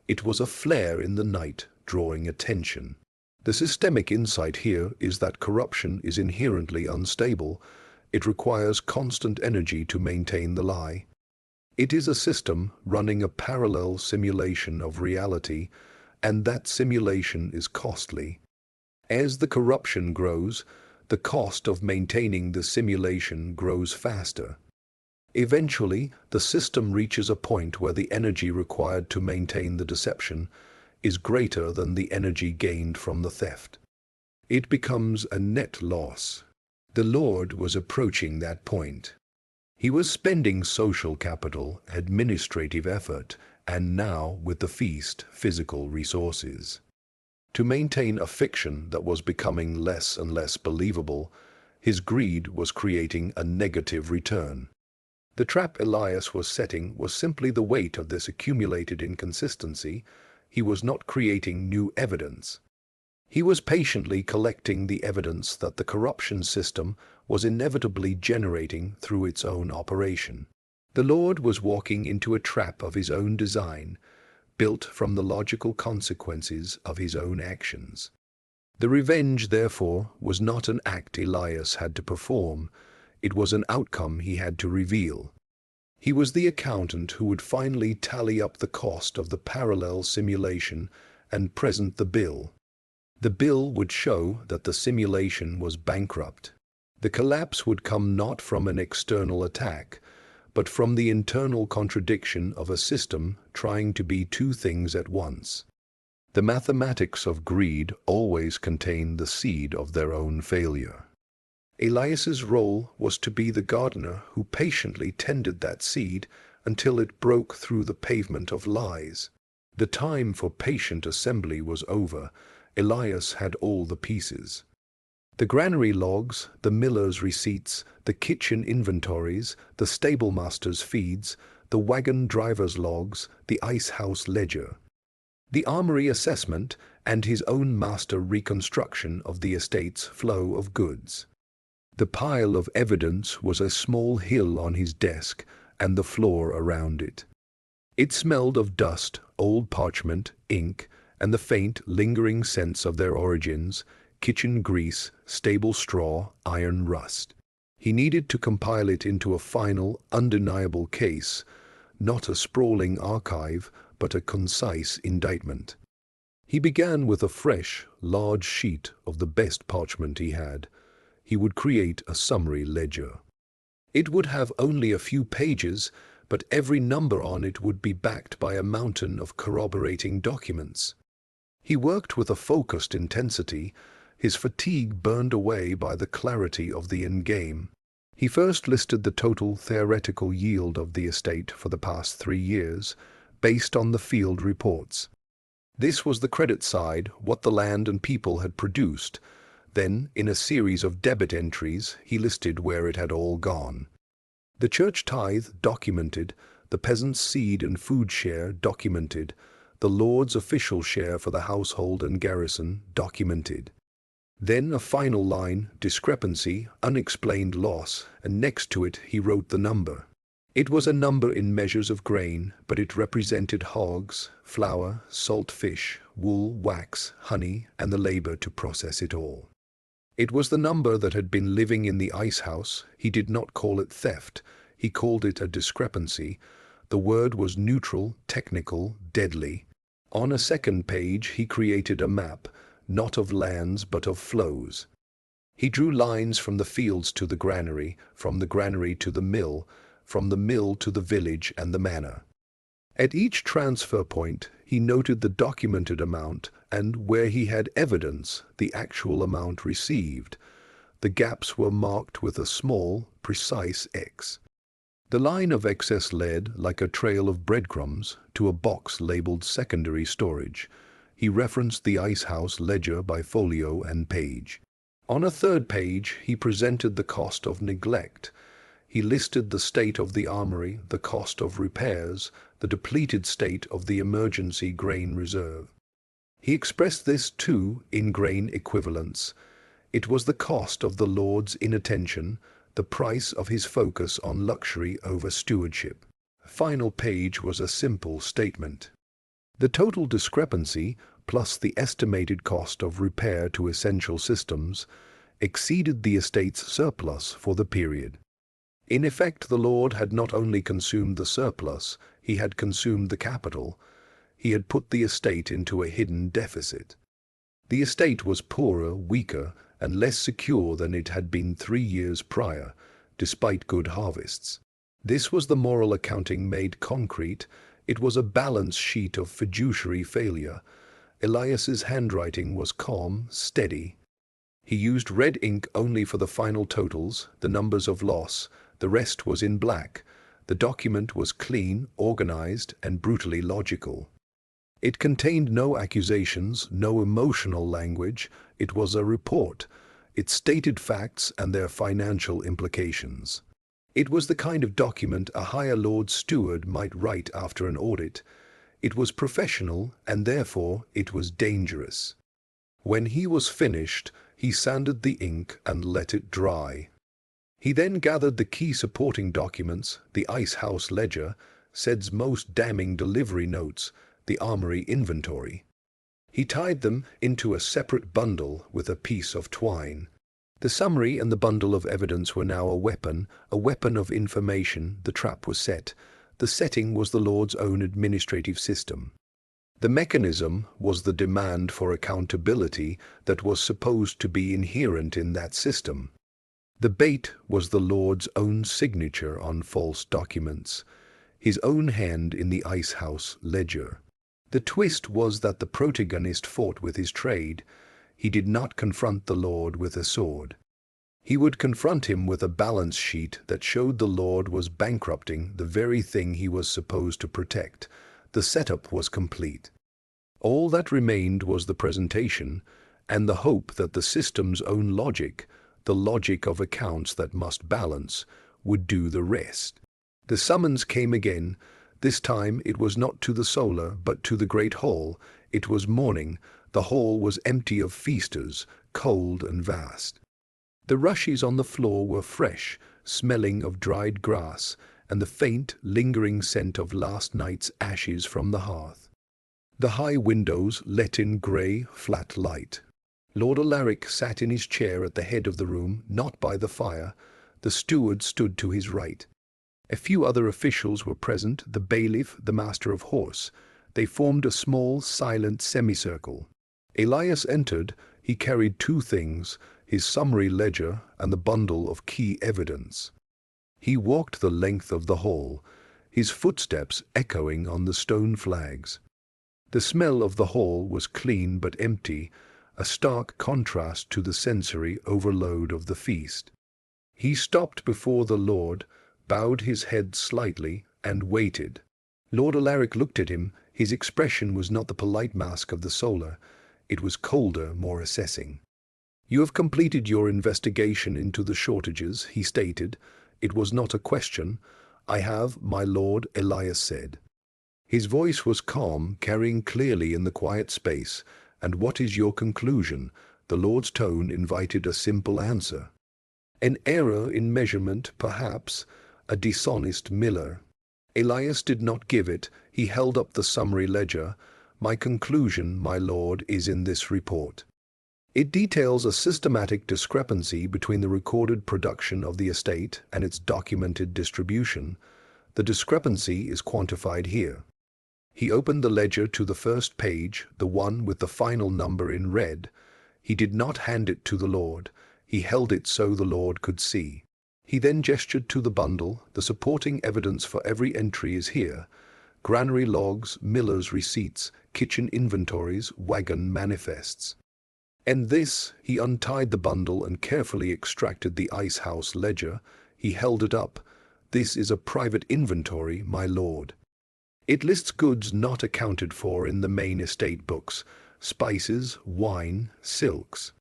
It was a flare in the night, drawing attention. The systemic insight here is that corruption is inherently unstable. It requires constant energy to maintain the lie. It is a system running a parallel simulation of reality, and that simulation is costly. As the corruption grows, the cost of maintaining the simulation grows faster. Eventually, the system reaches a point where the energy required to maintain the deception is greater than the energy gained from the theft. It becomes a net loss. The Lord was approaching that point. He was spending social capital, administrative effort, and now, with the feast, physical resources. To maintain a fiction that was becoming less and less believable, his greed was creating a negative return. The trap Elias was setting was simply the weight of this accumulated inconsistency. He was not creating new evidence. He was patiently collecting the evidence that the corruption system was inevitably generating through its own operation. The Lord was walking into a trap of his own design, built from the logical consequences of his own actions. The revenge, therefore, was not an act Elias had to perform. It was an outcome he had to reveal. He was the accountant who would finally tally up the cost of the parallel simulation and present the bill. The bill would show that the simulation was bankrupt. The collapse would come not from an external attack, but from the internal contradiction of a system trying to be two things at once. The mathematics of greed always contain the seed of their own failure. Elias's role was to be the gardener who patiently tended that seed until it broke through the pavement of lies. The time for patient assembly was over. Elias had all the pieces. The granary logs, the miller's receipts, the kitchen inventories, the stablemaster's feeds, the wagon driver's logs, the ice house ledger, the armory assessment, and his own master reconstruction of the estate's flow of goods. The pile of evidence was a small hill on his desk and the floor around it. It smelled of dust, old parchment, ink, and the faint, lingering sense of their origins: kitchen grease, stable straw, iron rust. He needed to compile it into a final, undeniable case, not a sprawling archive, but a concise indictment. He began with a fresh, large sheet of the best parchment he had. He would create a summary ledger. It would have only a few pages, but every number on it would be backed by a mountain of corroborating documents. He worked with a focused intensity, his fatigue burned away by the clarity of the endgame. He first listed the total theoretical yield of the estate for the past 3 years, based on the field reports. This was the credit side, what the land and people had produced. Then, in a series of debit entries, he listed where it had all gone. The church tithe documented, the peasant's seed and food share documented, the Lord's official share for the household and garrison documented. Then a final line: discrepancy, unexplained loss, and next to it he wrote the number. It was a number in measures of grain, but it represented hogs, flour, salt fish, wool, wax, honey, and the labor to process it all. It was the number that had been living in the ice house. He did not call it theft. He called it a discrepancy. The word was neutral, technical, deadly. On a second page he created a map, not of lands but of flows. He drew lines from the fields to the granary, from the granary to the mill, from the mill to the village and the manor. At each transfer point he noted the documented amount, and where he had evidence, the actual amount received. The gaps were marked with a small, precise X. The line of excess led, like a trail of breadcrumbs, to a box labeled secondary storage. He referenced the ice house ledger by folio and page. On a third page, he presented the cost of neglect. He listed the state of the armory, the cost of repairs, the depleted state of the emergency grain reserve. He expressed this, too, in grain equivalents. It was the cost of the Lord's inattention, the price of his focus on luxury over stewardship. The final page was a simple statement. The total discrepancy, plus the estimated cost of repair to essential systems, exceeded the estate's surplus for the period. In effect, the Lord had not only consumed the surplus, he had consumed the capital. He had put the estate into a hidden deficit. The estate was poorer, weaker, and less secure than it had been 3 years prior, despite good harvests. This was the moral accounting made concrete. It was a balance sheet of fiduciary failure. Elias's handwriting was calm, steady. He used red ink only for the final totals, the numbers of loss. The rest was in black. The document was clean, organized, and brutally logical. It contained no accusations, no emotional language. It was a report. It stated facts and their financial implications. It was the kind of document a higher Lord Steward might write after an audit. It was professional, and therefore it was dangerous. When he was finished, he sanded the ink and let it dry. He then gathered the key supporting documents, the ice house ledger, SED's most damning delivery notes, the armory inventory. He tied them into a separate bundle with a piece of twine. The summary and the bundle of evidence were now a weapon of information. The trap was set. The setting was the Lord's own administrative system. The mechanism was the demand for accountability that was supposed to be inherent in that system. The bait was the Lord's own signature on false documents, his own hand in the ice house ledger. The twist was that the protagonist fought with his trade. He did not confront the Lord with a sword. He would confront him with a balance sheet that showed the Lord was bankrupting the very thing he was supposed to protect. The setup was complete. All that remained was the presentation and the hope that the system's own logic, the logic of accounts that must balance, would do the rest. The summons came again. This time it was not to the solar, but to the great hall. It was morning. The hall was empty of feasters, cold and vast. The rushes on the floor were fresh, smelling of dried grass, and the faint, lingering scent of last night's ashes from the hearth. The high windows let in grey, flat light. Lord Alaric sat in his chair at the head of the room, not by the fire. The steward stood to his right. A few other officials were present, the bailiff, the master of horse. They formed a small, silent semicircle. Elias entered. He carried 2 things, his summary ledger and the bundle of key evidence. He walked the length of the hall, his footsteps echoing on the stone flags. The smell of the hall was clean but empty, a stark contrast to the sensory overload of the feast. He stopped before the Lord, bowed his head slightly, and waited. Lord Alaric looked at him. His expression was not the polite mask of the solar. It was colder, more assessing. "You have completed your investigation into the shortages," he stated. It was not a question. "I have, my lord," Elias said. His voice was calm, carrying clearly in the quiet space. "And what is your conclusion?" The Lord's tone invited a simple answer. "An error in measurement, perhaps. A dishonest miller." Elias did not give it. He held up the summary ledger. "My conclusion, my lord, is in this report. It details a systematic discrepancy between the recorded production of the estate and its documented distribution. The discrepancy is quantified here." He opened the ledger to the first page, the one with the final number in red. He did not hand it to the Lord. He held it so the Lord could see. He then gestured to the bundle. "The supporting evidence for every entry is here. Granary logs, miller's receipts, kitchen inventories, wagon manifests. And this," he untied the bundle and carefully extracted the ice house ledger. He held it up. This is a private inventory, my lord. It lists goods not accounted for in the main estate books, spices, wine, silks.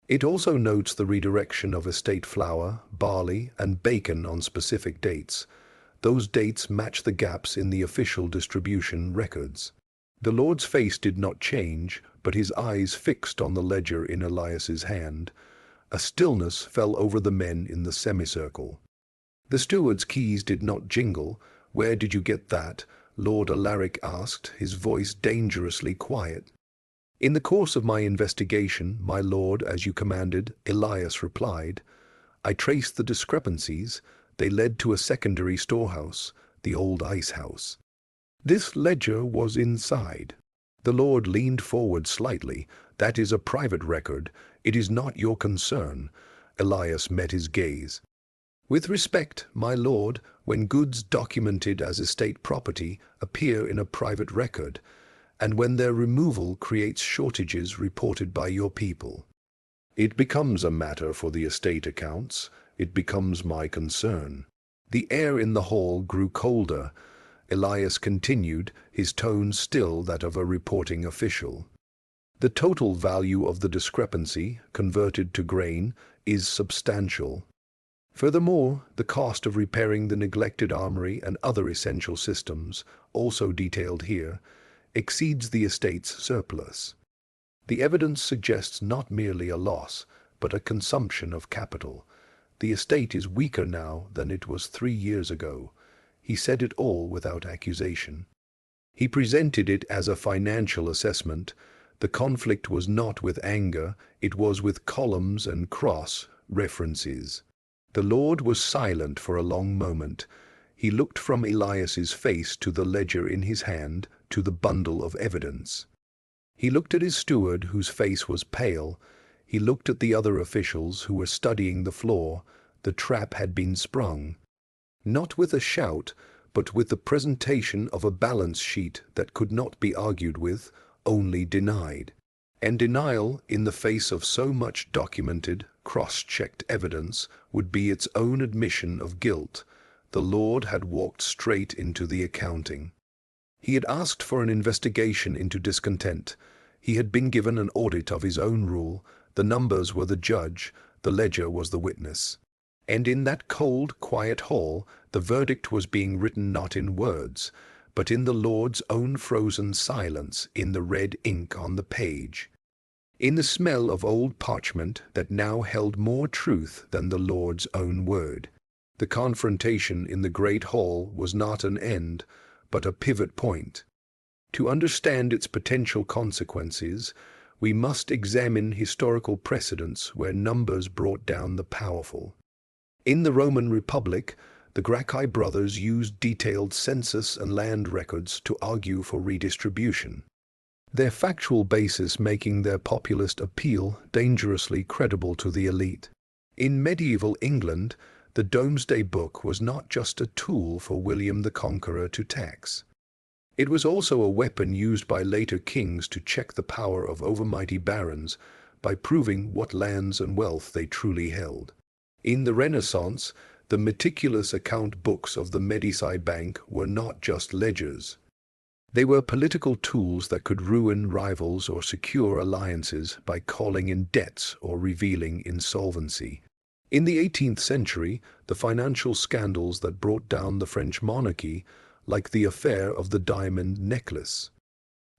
It also notes the redirection of estate flour, barley, and bacon on specific dates. Those dates match the gaps in the official distribution records. The Lord's face did not change, but his eyes fixed on the ledger in Elias's hand. A stillness fell over the men in the semicircle. The steward's keys did not jingle. "Where did you get that?" Lord Alaric asked, his voice dangerously quiet. "In the course of my investigation, my lord, as you commanded," Elias replied. "I traced the discrepancies. They led to a secondary storehouse, the old ice house. This ledger was inside." The Lord leaned forward slightly. "That is a private record. It is not your concern." Elias met his gaze. "With respect, my lord, when goods documented as estate property appear in a private record, and when their removal creates shortages reported by your people, it becomes a matter for the estate accounts. It becomes my concern." The air in the hall grew colder. Elias continued, his tone still that of a reporting official. "The total value of the discrepancy, converted to grain, is substantial. Furthermore, the cost of repairing the neglected armory and other essential systems, also detailed here, exceeds the estate's surplus. The evidence suggests not merely a loss, but a consumption of capital. The estate is weaker now than it was 3 years ago." He said it all without accusation. He presented it as a financial assessment. The conflict was not with anger, it was with columns and cross-references. The Lord was silent for a long moment. He looked from Elias's face to the ledger in his hand, to the bundle of evidence. He looked at his steward, whose face was pale. He looked at the other officials who were studying the floor. The trap had been sprung. Not with a shout, but with the presentation of a balance sheet that could not be argued with, only denied. And denial, in the face of so much documented, cross-checked evidence, would be its own admission of guilt. The Lord had walked straight into the accounting. He had asked for an investigation into discontent. He had been given an audit of his own rule. The numbers were the judge, the ledger was the witness. And in that cold, quiet hall, the verdict was being written not in words, but in the Lord's own frozen silence, in the red ink on the page, in the smell of old parchment that now held more truth than the Lord's own word. The confrontation in the great hall was not an end, but a pivot point. To understand its potential consequences, we must examine historical precedents where numbers brought down the powerful. In the Roman Republic, the Gracchi brothers used detailed census and land records to argue for redistribution, their factual basis making their populist appeal dangerously credible to the elite. In medieval England, the Domesday Book was not just a tool for William the Conqueror to tax. It was also a weapon used by later kings to check the power of overmighty barons by proving what lands and wealth they truly held. In the Renaissance, the meticulous account books of the Medici Bank were not just ledgers. They were political tools that could ruin rivals or secure alliances by calling in debts or revealing insolvency. In the 18th century, the financial scandals that brought down the French monarchy, like the affair of the diamond necklace,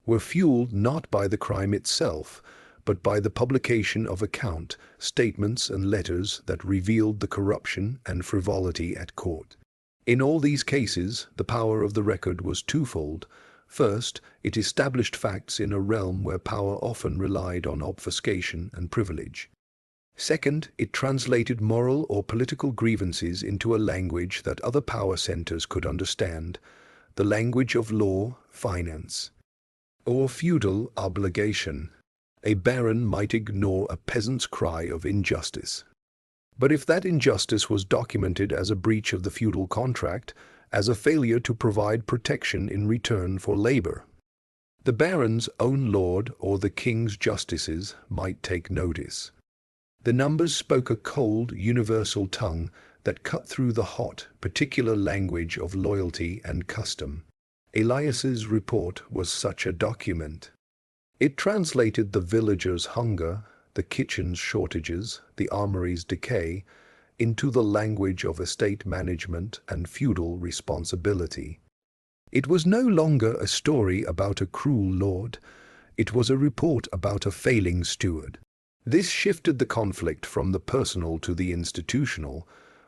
were fueled not by the crime itself, but by the publication of account statements and letters that revealed the corruption and frivolity at court. In all these cases, the power of the record was twofold. First, it established facts in a realm where power often relied on obfuscation and privilege. Second, it translated moral or political grievances into a language that other power centers could understand, the language of law, finance, or feudal obligation. A baron might ignore a peasant's cry of injustice. But if that injustice was documented as a breach of the feudal contract, as a failure to provide protection in return for labor, the baron's own lord or the king's justices might take notice. The numbers spoke a cold, universal tongue that cut through the hot, particular language of loyalty and custom. Elias's report was such a document. It translated the villagers' hunger, the kitchen's shortages, the armory's decay, into the language of estate management and feudal responsibility. It was no longer a story about a cruel lord, it was a report about a failing steward. This shifted the conflict from the personal to the institutional.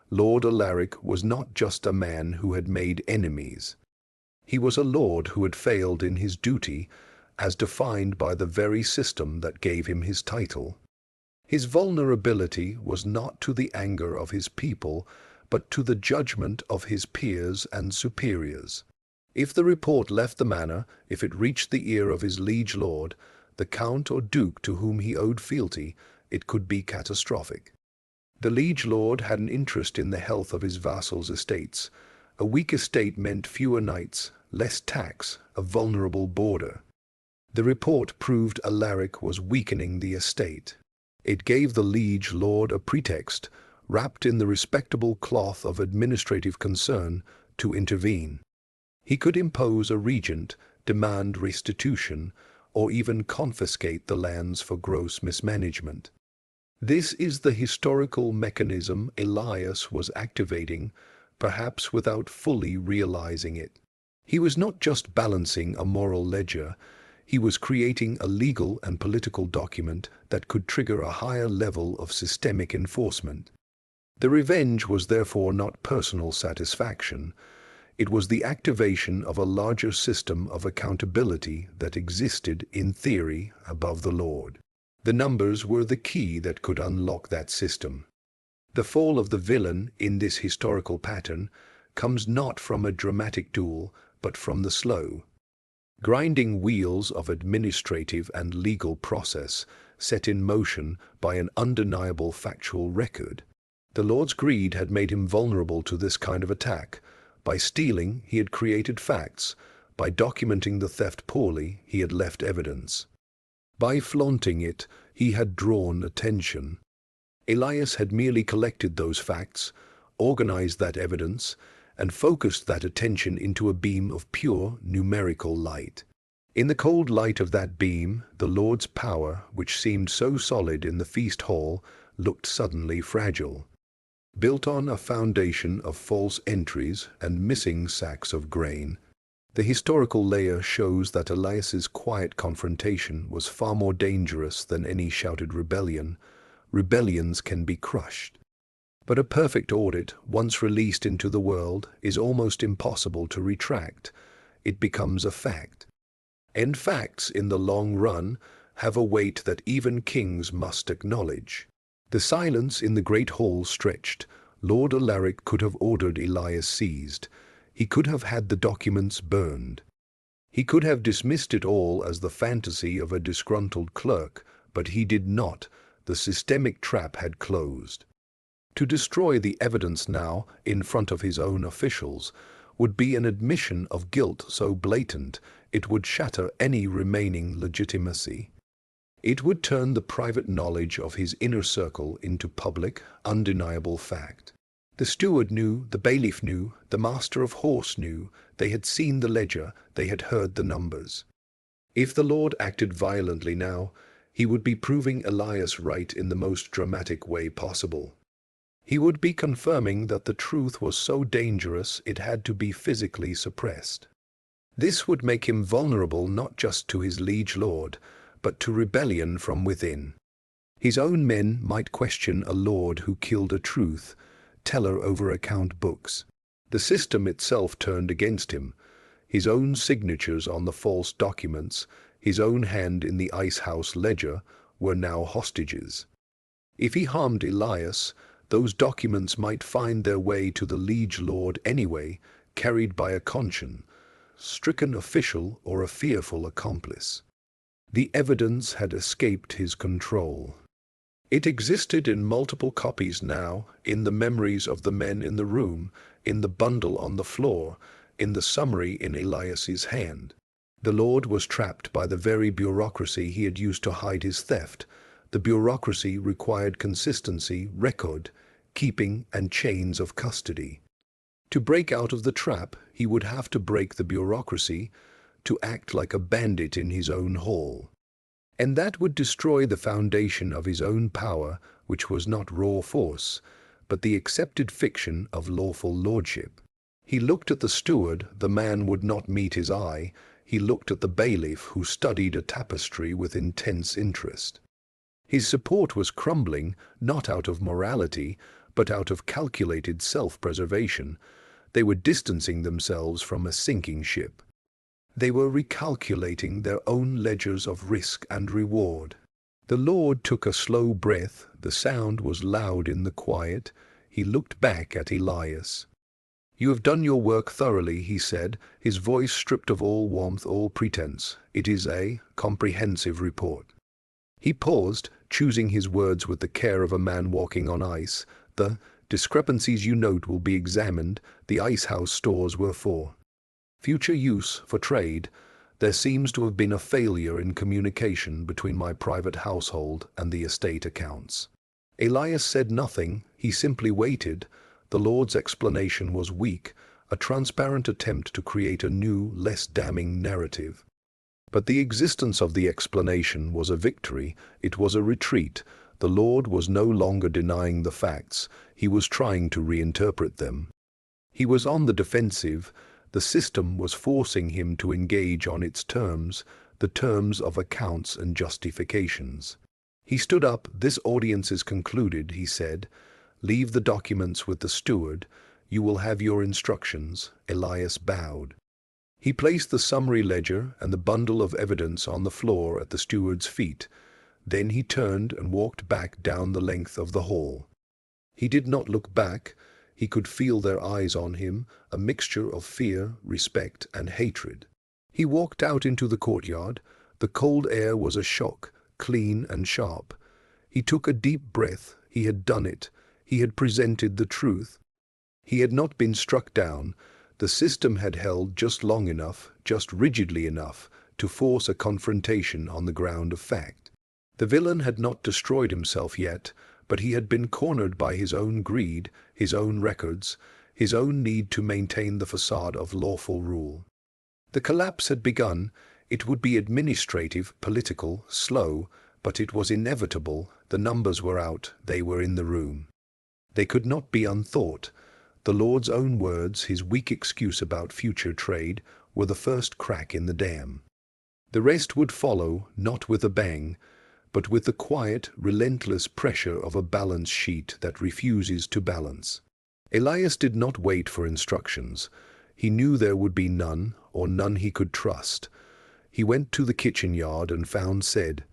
Lord Alaric was not just a man who had made enemies. He was a lord who had failed in his duty, as defined by the very system that gave him his title. His vulnerability was not to the anger of his people, but to the judgment of his peers and superiors. If the report left the manor, if it reached the ear of his liege lord, the count or duke to whom he owed fealty, it could be catastrophic. The liege lord had an interest in the health of his vassals' estates. A weak estate meant fewer knights, less tax, a vulnerable border. The report proved Alaric was weakening the estate. It gave the liege lord a pretext, wrapped in the respectable cloth of administrative concern, to intervene. He could impose a regent, demand restitution, or even confiscate the lands for gross mismanagement. This is the historical mechanism Elias was activating, perhaps without fully realizing it. He was not just balancing a moral ledger, he was creating a legal and political document that could trigger a higher level of systemic enforcement. The revenge was therefore not personal satisfaction. It was the activation of a larger system of accountability that existed, in theory, above the Lord. The numbers were the key that could unlock that system. The fall of the villain in this historical pattern comes not from a dramatic duel, but from the slow, grinding wheels of administrative and legal process set in motion by an undeniable factual record. The Lord's greed had made him vulnerable to this kind of attack. By stealing, he had created facts. By documenting the theft poorly, he had left evidence. By flaunting it, he had drawn attention. Elias had merely collected those facts, organized that evidence, and focused that attention into a beam of pure numerical light. In the cold light of that beam, the Lord's power, which seemed so solid in the feast hall, looked suddenly fragile. Built on a foundation of false entries and missing sacks of grain. The historical layer shows that Elias's quiet confrontation was far more dangerous than any shouted rebellion. Rebellions can be crushed. But a perfect audit, once released into the world, is almost impossible to retract. It becomes a fact. And facts, in the long run, have a weight that even kings must acknowledge. The silence in the great hall stretched. Lord Alaric could have ordered Elias seized. He could have had the documents burned. He could have dismissed it all as the fantasy of a disgruntled clerk, but he did not. The systemic trap had closed. To destroy the evidence now, in front of his own officials, would be an admission of guilt so blatant it would shatter any remaining legitimacy. It would turn the private knowledge of his inner circle into public, undeniable fact. The steward knew, the bailiff knew, the master of horse knew, they had seen the ledger, they had heard the numbers. If the Lord acted violently now, he would be proving Elias right in the most dramatic way possible. He would be confirming that the truth was so dangerous it had to be physically suppressed. This would make him vulnerable not just to his liege lord, but to rebellion from within. His own men might question a lord who killed a truth teller over account books. The system itself turned against him. His own signatures on the false documents, his own hand in the icehouse ledger, were now hostages. If he harmed Elias, those documents might find their way to the liege lord anyway, carried by a conscience-stricken official or a fearful accomplice. The evidence had escaped his control. It existed in multiple copies now, in the memories of the men in the room, in the bundle on the floor, in the summary in Elias's hand. The Lord was trapped by the very bureaucracy he had used to hide his theft. The bureaucracy required consistency, record, keeping, and chains of custody. To break out of the trap, he would have to break the bureaucracy, to act like a bandit in his own hall. And that would destroy the foundation of his own power, which was not raw force, but the accepted fiction of lawful lordship. He looked at the steward, the man would not meet his eye. He looked at the bailiff, who studied a tapestry with intense interest. His support was crumbling, not out of morality, but out of calculated self-preservation. They were distancing themselves from a sinking ship. They were recalculating their own ledgers of risk and reward. The Lord took a slow breath. The sound was loud in the quiet. He looked back at Elias. "You have done your work thoroughly," he said, his voice stripped of all warmth, all pretense. "It is a comprehensive report." He paused, choosing his words with the care of a man walking on ice. "The discrepancies you note will be examined. The icehouse stores were for future use, for trade. There seems to have been a failure in communication between my private household and the estate accounts." Elias said nothing. He simply waited. The Lord's explanation was weak, a transparent attempt to create a new, less damning narrative. But the existence of the explanation was a victory. It was a retreat. The Lord was no longer denying the facts. He was trying to reinterpret them. He was on the defensive. The system was forcing him to engage on its terms, the terms of accounts and justifications. He stood up. "This audience is concluded," he said. "Leave the documents with the steward. You will have your instructions." Elias bowed. He placed the summary ledger and the bundle of evidence on the floor at the steward's feet. Then he turned and walked back down the length of the hall. He did not look back. He could feel their eyes on him, a mixture of fear, respect, and hatred. He walked out into the courtyard. The cold air was a shock, clean and sharp. He took a deep breath. He had done it. He had presented the truth. He had not been struck down. The system had held just long enough, just rigidly enough, to force a confrontation on the ground of fact. The villain had not destroyed himself yet, but he had been cornered by his own greed, his own records, his own need to maintain the facade of lawful rule. The collapse had begun. It would be administrative, political, slow, but it was inevitable. The numbers were out. They were in the room. They could not be unthought. The Lord's own words, his weak excuse about future trade, were the first crack in the dam. The rest would follow, not with a bang, but with the quiet, relentless pressure of a balance sheet that refuses to balance. Elias did not wait for instructions. He knew there would be none, or none he could trust. He went to the kitchen yard and found said.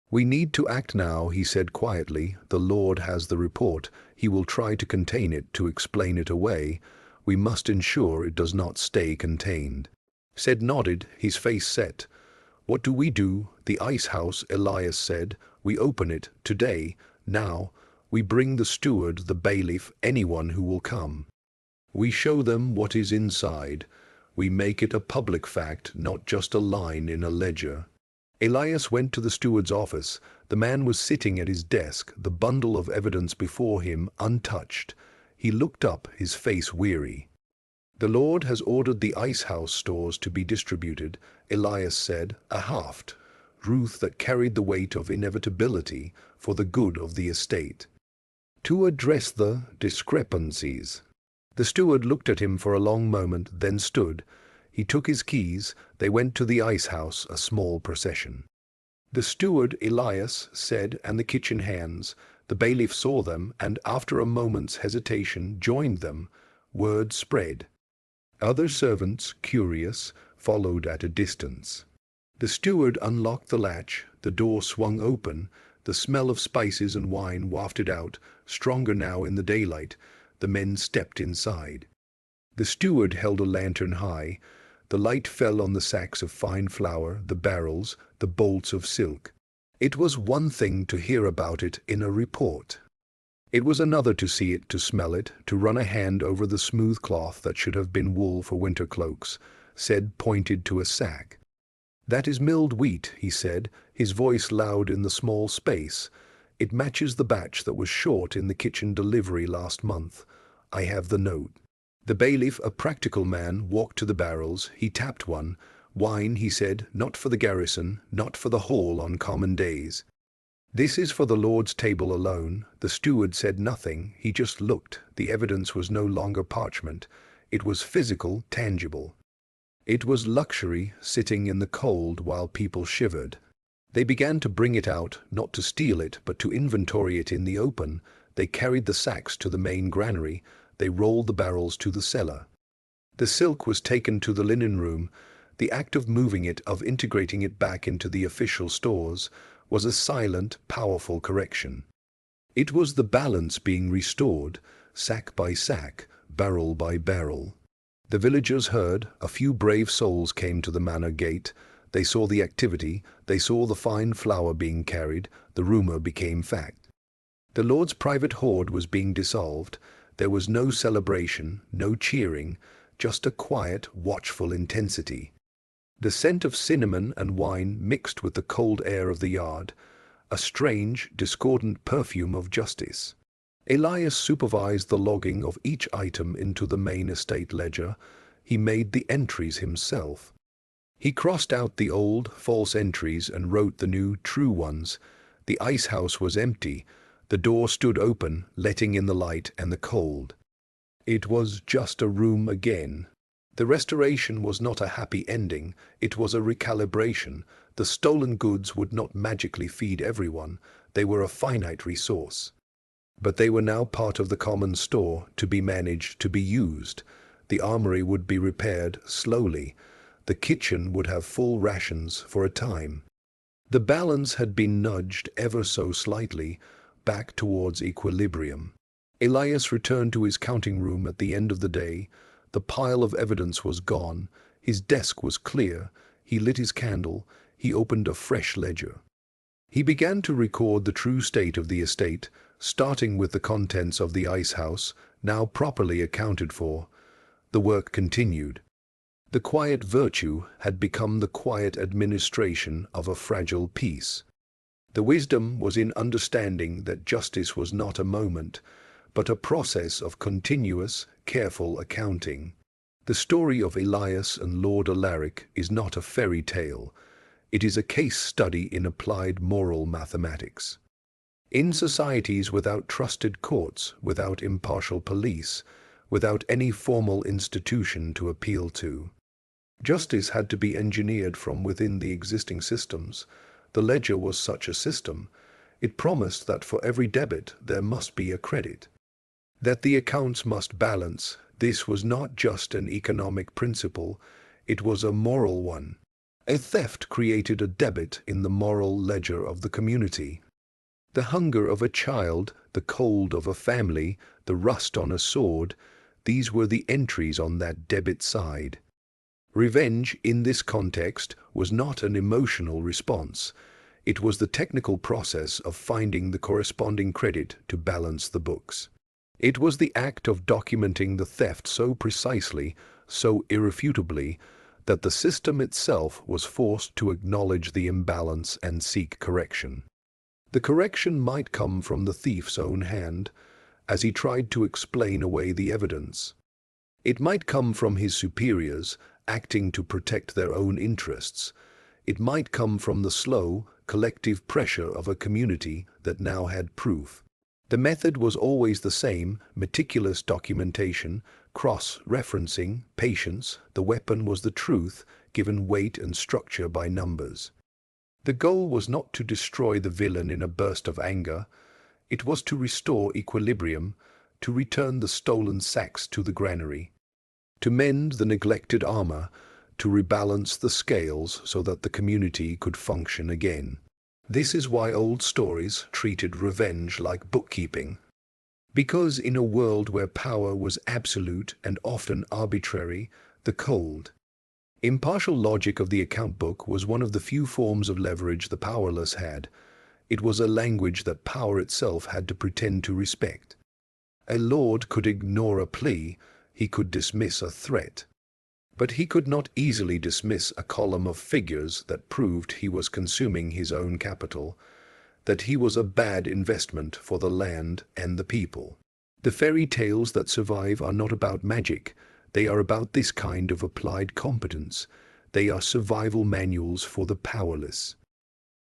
"We need to act now," he said quietly. "The Lord has the report. He will try to contain it, to explain it away. We must ensure it does not stay contained." Said nodded, his face set. "What do we do?" "The ice house," Elias said. "We open it, today, now. We bring the steward, the bailiff, anyone who will come. We show them what is inside. We make it a public fact, not just a line in a ledger." Elias went to the steward's office. The man was sitting at his desk, the bundle of evidence before him, untouched. He looked up, his face weary. "The Lord has ordered the icehouse stores to be distributed," Elias said, a haft, truth that carried the weight of inevitability for the good of the estate. "To address the discrepancies." The steward looked at him for a long moment, then stood. He took his keys. They went to the icehouse, a small procession. The steward, Elias, said, and the kitchen hands. The bailiff saw them, and after a moment's hesitation joined them. Word spread. Other servants, curious, followed at a distance. The steward unlocked the latch. The door swung open. The smell of spices and wine wafted out, stronger now in the daylight. The men stepped inside. The steward held a lantern high. The light fell on the sacks of fine flour, the barrels, the bolts of silk. It was one thing to hear about it in a report. It was another to see it, to smell it, to run a hand over the smooth cloth that should have been wool for winter cloaks. Said pointed to a sack. "That is milled wheat," he said, his voice loud in the small space. It matches the batch that was short in the kitchen delivery last month. I have the note. The bailiff, a practical man, walked to the barrels. He tapped one. Wine, he said, not for the garrison, not for the hall on common days. This is for the Lord's table alone. The steward said nothing. He just looked. The evidence was no longer parchment. It was physical, tangible. It was luxury, sitting in the cold while people shivered. They began to bring it out, not to steal it, but to inventory it in the open. They carried the sacks to the main granary. They rolled the barrels to the cellar. The silk was taken to the linen room. The act of moving it, of integrating it back into the official stores, was a silent, powerful correction. It was the balance being restored, sack by sack, barrel by barrel. The villagers heard. A few brave souls came to the manor gate. They saw the activity, they saw the fine flour being carried, the rumor became fact. The Lord's private hoard was being dissolved. There was no celebration, no cheering, just a quiet, watchful intensity. The scent of cinnamon and wine mixed with the cold air of the yard, a strange, discordant perfume of justice. Elias supervised the logging of each item into the main estate ledger. He made the entries himself. He crossed out the old, false entries and wrote the new, true ones. The ice house was empty. The door stood open, letting in the light and the cold. It was just a room again. The restoration was not a happy ending. It was a recalibration. The stolen goods would not magically feed everyone. They were a finite resource. But they were now part of the common store, to be managed, to be used. The armory would be repaired slowly. The kitchen would have full rations for a time. The balance had been nudged ever so slightly back towards equilibrium. Elias returned to his counting room at the end of the day. The pile of evidence was gone. His desk was clear. He lit his candle. He opened a fresh ledger. He began to record the true state of the estate, starting with the contents of the ice house, now properly accounted for. The work continued. The quiet virtue had become the quiet administration of a fragile peace. The wisdom was in understanding that justice was not a moment, but a process of continuous, careful accounting. The story of Elias and Lord Alaric is not a fairy tale. It is a case study in applied moral mathematics. In societies without trusted courts, without impartial police, without any formal institution to appeal to, justice had to be engineered from within the existing systems. The ledger was such a system. It promised that for every debit there must be a credit, that the accounts must balance. This was not just an economic principle, it was a moral one. A theft created a debit in the moral ledger of the community. The hunger of a child, the cold of a family, the rust on a sword, these were the entries on that debit side. Revenge, in this context, was not an emotional response. It was the technical process of finding the corresponding credit to balance the books. It was the act of documenting the theft so precisely, so irrefutably, that the system itself was forced to acknowledge the imbalance and seek correction. The correction might come from the thief's own hand, as he tried to explain away the evidence. It might come from his superiors, acting to protect their own interests. It might come from the slow, collective pressure of a community that now had proof. The method was always the same: meticulous documentation, cross-referencing, patience. The weapon was the truth, given weight and structure by numbers. The goal was not to destroy the villain in a burst of anger. It was to restore equilibrium, to return the stolen sacks to the granary, to mend the neglected armor, to rebalance the scales so that the community could function again. This is why old stories treated revenge like bookkeeping. Because in a world where power was absolute and often arbitrary, the cold, impartial logic of the account book was one of the few forms of leverage the powerless had. It was a language that power itself had to pretend to respect. A lord could ignore a plea, he could dismiss a threat. But he could not easily dismiss a column of figures that proved he was consuming his own capital. that he was a bad investment for the land and the people. The fairy tales that survive are not about magic. They are about this kind of applied competence. They are survival manuals for the powerless.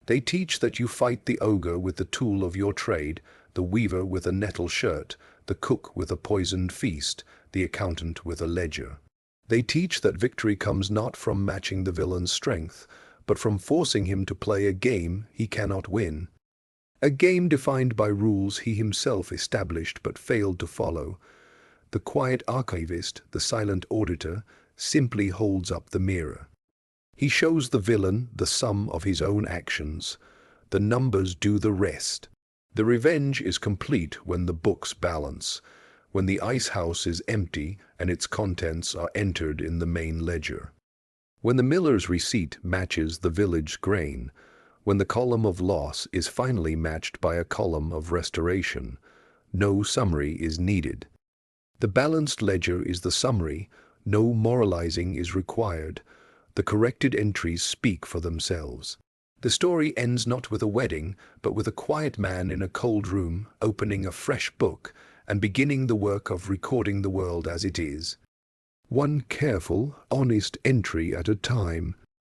They teach that you fight the ogre with the tool of your trade, the weaver with a nettle shirt, the cook with a poisoned feast, the accountant with a ledger. They teach that victory comes not from matching the villain's strength, but from forcing him to play a game he cannot win. A game defined by rules he himself established but failed to follow. The quiet archivist, the silent auditor, simply holds up the mirror. He shows the villain the sum of his own actions. The numbers do the rest. The revenge is complete when the books balance, when the ice house is empty and its contents are entered in the main ledger. When the miller's receipt matches the village grain, when the column of loss is finally matched by a column of restoration, no summary is needed. The balanced ledger is the summary, no moralizing is required. The corrected entries speak for themselves. The story ends not with a wedding, but with a quiet man in a cold room, opening a fresh book and beginning the work of recording the world as it is. One careful, honest entry at a time.